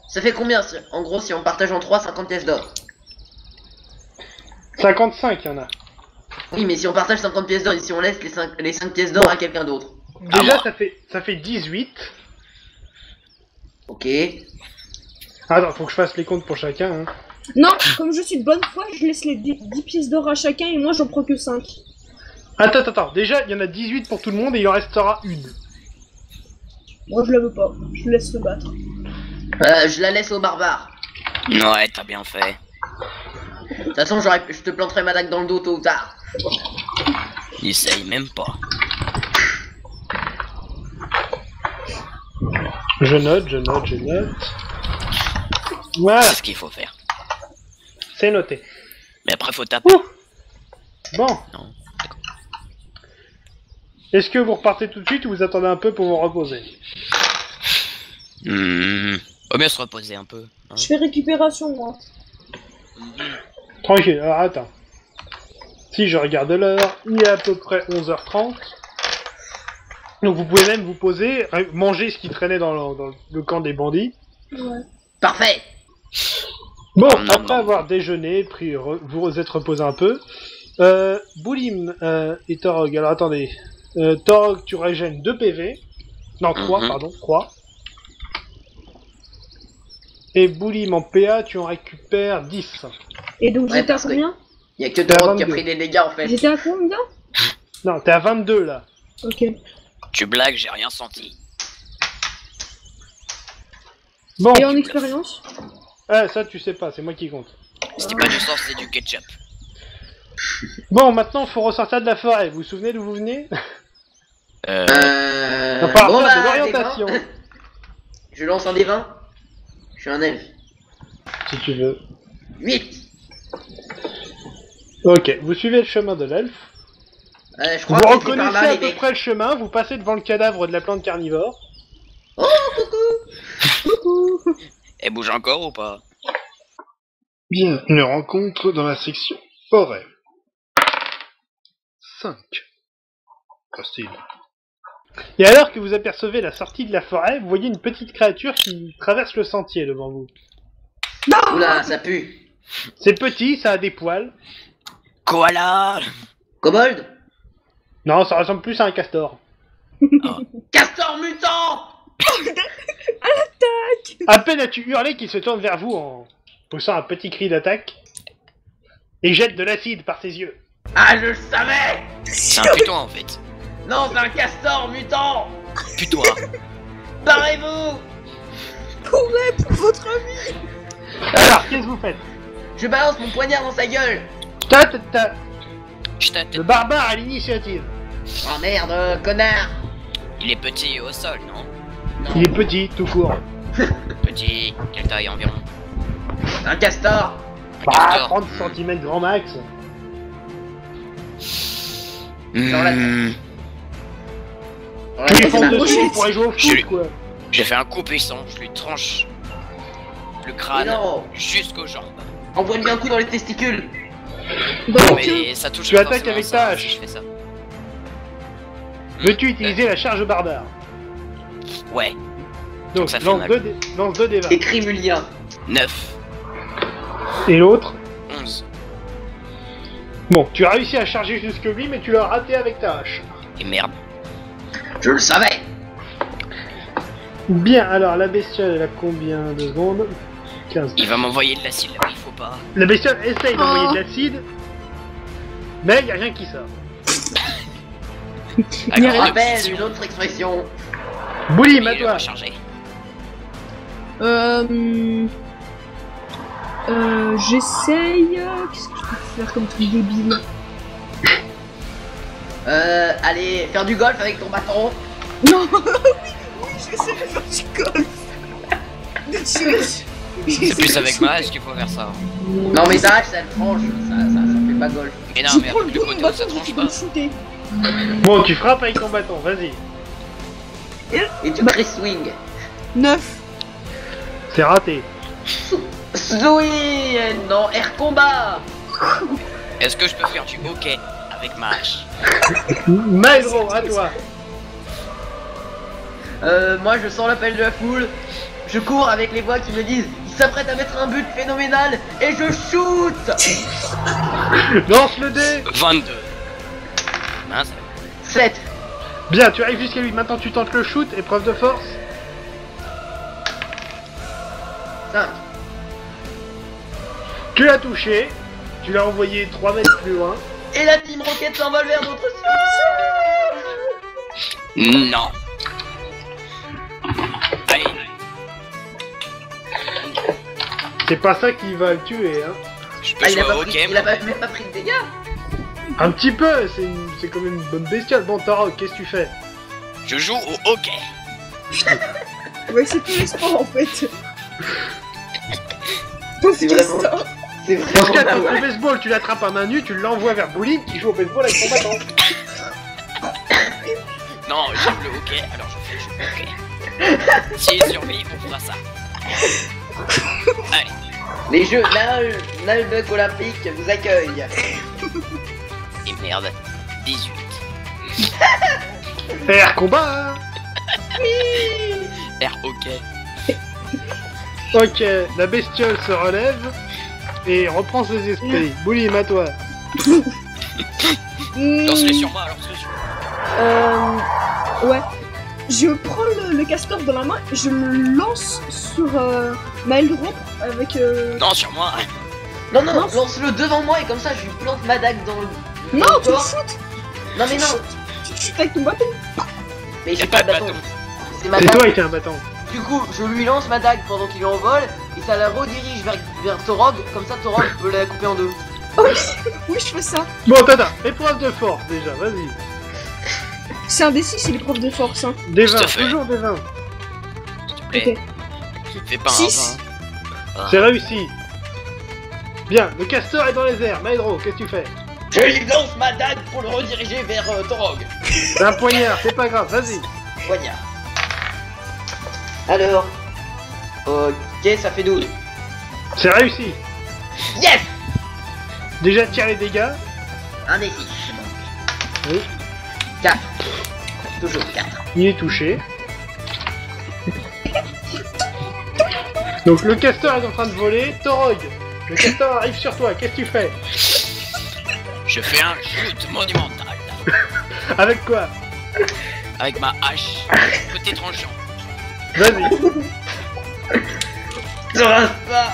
Ça fait combien en gros si on partage en 3, 50 pièces d'or? 55, il y en a. Oui, mais si on partage 50 pièces d'or et si on laisse les 5 pièces d'or à quelqu'un d'autre. Déjà, moi. ça fait 18. Ok. Attends, faut que je fasse les comptes pour chacun. Hein. Non, comme je suis de bonne foi, je laisse les 10 pièces d'or à chacun et moi j'en prends que 5. Attends. Déjà, il y en a 18 pour tout le monde et il en restera une. Moi je la veux pas, je laisse se battre. Je la laisse aux barbares. Ouais, t'as bien fait. De toute façon, je te planterai ma dague dans le dos tôt ou tard. Essaye même pas. Je note. Voilà, C'est ce qu'il faut faire. c'est noté. Mais après, faut taper. Ouh. Bon. Non. Est-ce que vous repartez tout de suite ou vous attendez un peu pour vous reposer? Faut bien se reposer un peu. Hein. Je fais récupération moi. Tranquille, alors attends. Si je regarde l'heure, il est à peu près 11h30. Donc vous pouvez même vous poser, manger ce qui traînait dans le camp des bandits. Ouais. Parfait. Bon, Non, après non. avoir déjeuné, vous vous êtes reposé un peu. Boulim et Torog, alors attendez. Torog, tu régènes 2 PV. Non, 3, Mhm. pardon, 3. Et Boulim en PA, tu en récupères 10. Et donc Ouais, j'étais à parce que- combien? Il y a que T'es à Torog qui a 22. pris des dégâts en fait. J'étais à combien? Non, t'es à 22 là. Ok. Tu blagues, j'ai rien senti. Bon, Et en expérience? ça tu sais pas, c'est moi qui compte. C'était pas du sang, c'est du ketchup. Bon, maintenant faut ressortir de la forêt. Vous vous souvenez d'où vous venez? Euh... On va Bon faire de bah, l'orientation. des 20. Je lance un des 20. Je suis un elfe. Si tu veux. 8. Ok, vous suivez le chemin de l'elfe. Je Vous crois que c'était par reconnaissez là à les peu mecs. près le chemin, vous passez devant le cadavre de la plante carnivore. Elle bouge encore ou pas? Bien, une rencontre dans la section forêt. 5. Facile. Et alors que vous apercevez la sortie de la forêt, vous voyez une petite créature qui traverse le sentier devant vous. Oula, ça pue. C'est petit, ça a des poils. Koala! Kobold. Non, ça ressemble plus à un castor. Castor mutant. À peine as-tu hurlé qu'il se tourne vers vous en poussant un petit cri d'attaque et jette de l'acide par ses yeux. Ah, je le savais. C'est un putain en fait. Non, c'est un castor mutant. Putois. Barrez-vous. Courez pour votre vie! Alors, qu'est-ce que vous faites? Je balance mon poignard dans sa gueule. Je t'attends. Le barbare a l'initiative. Oh merde, connard. Il est petit au sol, non? Il est petit, tout court. Petit, quelle taille environ? C'est un castor. Bah, Castor. 30 cm grand max. Dans la Hmm, Dans la Tu lui tête, fonces c'est ma dessus, il pochette. pourrait jouer au Je- foot, quoi. J'ai fait un coup puissant, je lui tranche le Mais crâne non. jusqu'aux jambes. Envoie-lui un coup dans les testicules. Dans le cul. Mais ça touche Tu pas attaques forcément avec ça, ta hache. si je fais ça. Veux-tu utiliser la charge barbare? Ouais, Donc, ça fait lance mal. 2 des 20. Écrit Mulien. 9, Et l'autre? 11. Bon, tu as réussi à charger jusque lui, mais tu l'as raté avec ta hache. Et merde. Je le savais. Bien, alors la bestiole, elle a combien de secondes? 15. Il va m'envoyer de l'acide là où il faut pas. La bestiole essaye d'envoyer Oh. de l'acide, mais il n'y a rien qui sort. Il y a Je rien. rappelle une autre expression. Boulim, à Il est toi. rechargé. J'essaye. Qu'est-ce que je peux faire comme truc débile? Allez, faire du golf avec ton bâton. Non, oui, j'essaie de faire du golf. C'est plus avec ma hache qu'il faut faire ça. Non mais ça, ça le tranche. Ça fait pas golf. Mais non, Je mais prends avec le le dos de couteau mon ça bâton, tranche je peux pas. le shooter. Bon, tu frappes avec ton bâton, vas-y. Et tu crées swing. 9. C'est raté. Oui, non, air combat. Est-ce que je peux faire du hockey avec ma hache? Maedro, à toi. Moi je sens l'appel de la foule. Je cours avec les voix qui me disent il s'apprête à mettre un but phénoménal et je shoot. Lance le dé. 22. Mince. 7. Bien, tu arrives jusqu'à lui. Maintenant, tu tentes le shoot, épreuve de force. 5. Tu l'as touché. Tu l'as envoyé 3 mètres plus loin. Et la Team Rocket s'envole vers notre ciel. Non. Allez. C'est pas ça qui va le tuer, hein. Je peux Ah, il a jouer pas au pris, hockey. il a même pas pris de dégâts. Un petit peu, c'est quand même une bonne bestiole. Bon, Tara, qu'est-ce que tu fais? Je joue au hockey. Ouais, c'est tous les sports en fait. C'est vraiment. C'est Dans ce vraiment. cas, pas tu vrai. au baseball, tu l'attrapes à main nue, tu l'envoies vers Boulim qui joue au baseball avec son bâton. Non, j'aime le hockey, alors je fais le jeu hockey. S'il survit, on fera ça. Allez. Les jeux Nalbuck olympiques vous accueillent. Et merde. 18. Air combat. Air hockey. Ok, la bestiole se relève et reprend ses esprits. Boulim, à toi. Lance-le sur moi, lance-le sur moi. Ouais. Je prends le castor dans la main et je le lance sur Maelstrom avec. Non, sur moi. Non, non, Non. lance-le devant moi et comme ça je lui plante ma dague dans le. Non, dans le tu le corps. shootes. Non, mais non, Tu shootes avec ton bâton. mais Y j'ai a pas pas de de bâton. C'est ma C'est dague. toi qui as un bâton. Du coup, je lui lance ma dague pendant qu'il est en vol et ça la redirige vers Torog. Comme ça, Torog peut la couper en deux. Oui, je fais ça. Bon, Tata, épreuve de force déjà, vas-y. C'est un D6, c'est l'épreuve de force. Hein. Des Tout 20, à fait. toujours des 20. S'il te plaît. Ok. Fais pas un Six. 20. C'est réussi. Bien, le castor est dans les airs. Maedro, qu'est-ce que tu fais? Je lui lance ma dague pour le rediriger vers Torog. C'est un poignard, c'est pas grave, vas-y. Poignard. Alors. Ok, ça fait 12. C'est réussi. Yes. Déjà, tire les dégâts. Un des 6. Oui. 4. Toujours 4. Il est touché. Donc le castor est en train de voler. Torog, le castor arrive sur toi, qu'est-ce que tu fais? Je fais un shoot monumental. Avec quoi? Avec ma hache. Côté tranchant. Vas-y. Je rate pas.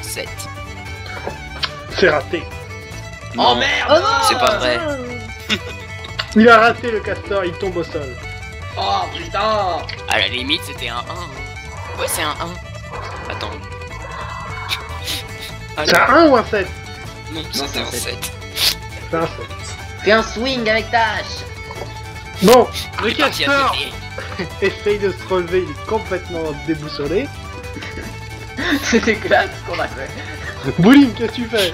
7. C'est raté. Oh merde. Oh non, C'est pas vrai. Il a raté le castor, il tombe au sol. Oh putain. À la limite, c'était un 1. Ouais, c'est un 1. Attends. C'est un 1 ou un 7? Non, c'était c'est un un 7. C'est un 7. Fais un swing avec ta hache. Bon, le Il est parti à castor côté. essaye de se relever, il est complètement déboussolé. C'était classe ce qu'on a fait. Boulim, qu'est-ce que tu fais?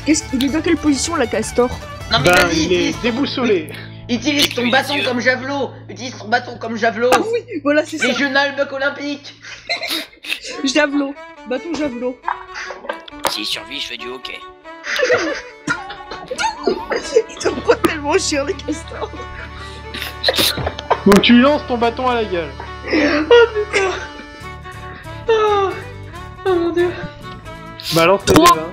Qu'est-ce qu'il est dans quelle position la castor? Non mais Ben, vas-y, il est déboussolé. utilise Avec ton les bâton yeux. comme javelot. Utilise ton bâton comme javelot. Ah oui, voilà, c'est ça. Régional buck olympique. Javelot. Bâton javelot. S'il survit, je fais du hockey. Il te prend tellement cher les castors. Donc tu lui lances ton bâton à la gueule. Oh mon dieu. Balance les Trois. dés, hein.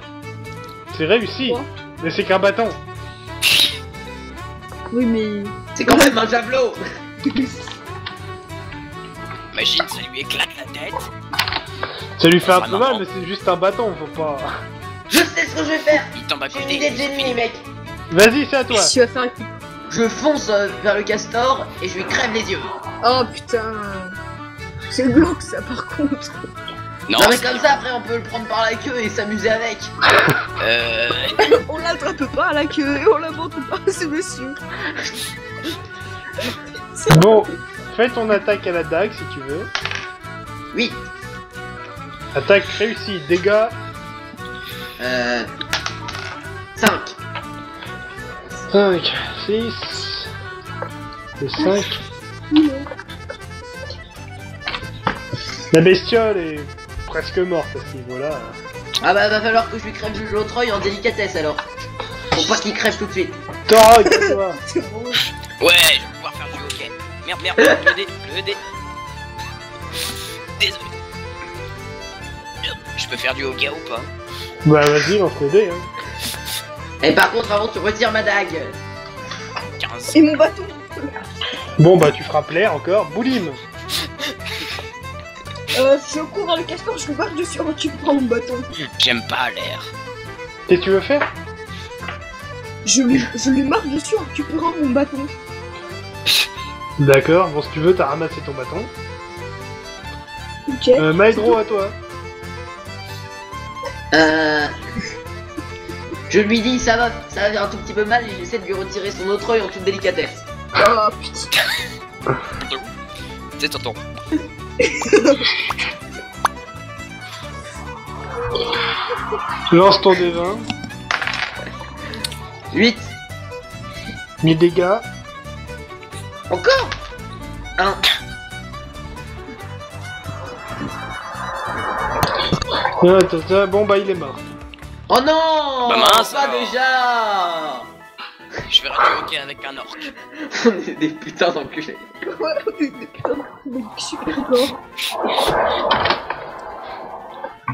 C'est réussi. Trois. Mais c'est qu'un bâton. Oui, mais. C'est quand même un javelot. Imagine, ça lui éclate la tête. Ça lui fait un Ça peu marrant. mal, mais c'est juste un bâton, faut pas... Je sais ce que je vais faire. Il tombe à J'ai une côté. idée de c'est génie, fini. mec. Vas-y, c'est à toi. Tu vas faire un coup. Je fonce vers le castor et je lui crève les yeux. Oh putain. C'est glauque ça par contre. Non, Non mais c'est comme ça après on peut le prendre par la queue et s'amuser avec. On l'attrape pas à la queue et on l'abandonne pas à ce monsieur. Bon, fais ton attaque à la dague si tu veux. Oui. Attaque réussie, dégâts 5. 5, 6, et 5. La bestiole est presque morte à ce niveau-là. Ah bah va falloir que je lui crève l'autre œil en délicatesse alors. Pour pas qu'il crève tout de suite. Torog, à toi. Ouais, je vais pouvoir faire du hockey. Merde, le dé. Désolé. Je peux faire du hockey ou pas? Bah vas-y, lance le dé. Hein. Et par contre avant tu retires ma dague. 15. Et mon bâton. Bon bah tu frappes l'air encore. Boulim. Je cours vers le castor, je lui marche dessus en récupérant mon bâton. J'aime pas l'air. Qu'est-ce que tu veux faire? Je lui marche dessus en récupérant mon bâton. D'accord, bon si tu veux t'as ramassé ton bâton. Ok. Maedro, à toi. Je lui dis ça va faire un tout petit peu mal et j'essaie de lui retirer son autre œil en toute délicatesse. Oh putain. C'est tonton. Lance ton D20. 8. 1000 dégâts. Encore 1. Bon bah il est mort. Oh non, Bah mince, pas alors. déjà. Je ferai du hockey avec un orc. On est des putains d'enculés. Ouais, putain, mec, super fort.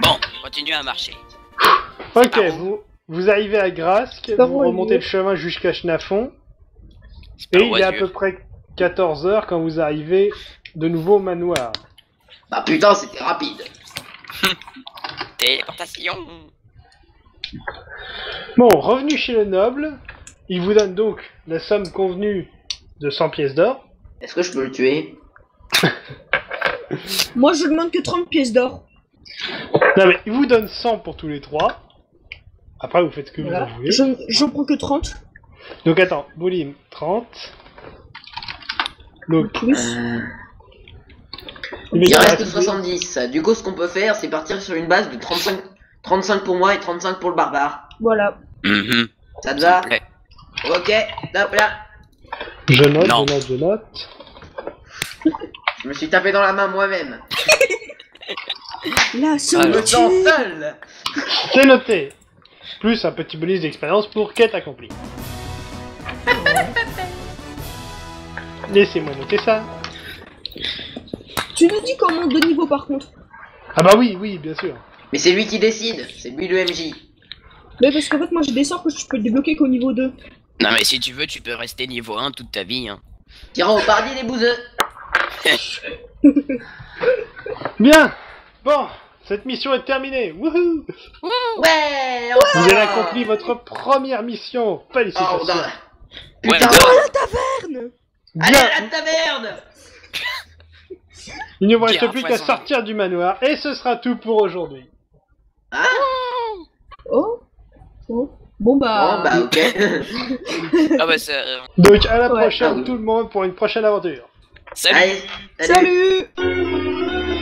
Bon, continue à marcher. Ok, par vous arrivez à Grasque, Par vous où remontez il le chemin jusqu'à Chenafon, C'est pas et il est à oiseux. peu près 14h quand vous arrivez de nouveau au manoir. Bah putain, c'était rapide. Téléportation. Bon, revenu chez le noble, il vous donne donc la somme convenue de 100 pièces d'or. Est-ce que je peux le tuer? Moi, je demande que 30 pièces d'or. Non mais, il vous donne 100 pour tous les trois. Après, vous faites ce que Voilà. vous voulez. J'en prends que 30. Donc attends, Boulim, 30. Donc, Plus. le mec Il qui reste reste- 70. Du coup, ce qu'on peut faire, c'est partir sur une base de 35 pour moi et 35 pour le barbare. Voilà. Mhm. Ça te va? Ouais. Ok, hop là. Je note, Non. je note. Je me suis tapé dans la main moi-même. La Je me sens solitude. seul. C'est noté. Plus un petit bonus d'expérience pour quête accomplie. Laissez-moi noter ça. Tu nous dis qu'on monte de niveau par contre. Ah bah oui, oui, bien sûr. Mais c'est lui qui décide. C'est lui le MJ. Mais parce qu'en fait, moi j'ai des sorts que je peux débloquer qu'au niveau 2. Non mais si tu veux, tu peux rester niveau 1 toute ta vie. Hein. Tirant au paradis des bouseux. Bien. Bon, cette mission est terminée. Wouhou. Ouais, Vous avez accompli votre première mission. Oh, Félicitations. non. Ouais, Putain, mais- Merde. allez Bien. à la taverne. Il ne vous reste Bien, plus qu'à poison. sortir du manoir. Et ce sera tout pour aujourd'hui. Oh. Oh. Bon bah. Bon, bah, ok. Ah bah ça... Donc à la Ouais. prochaine Ah oui. tout le monde pour une prochaine aventure. Salut. Allez, salut. Salut.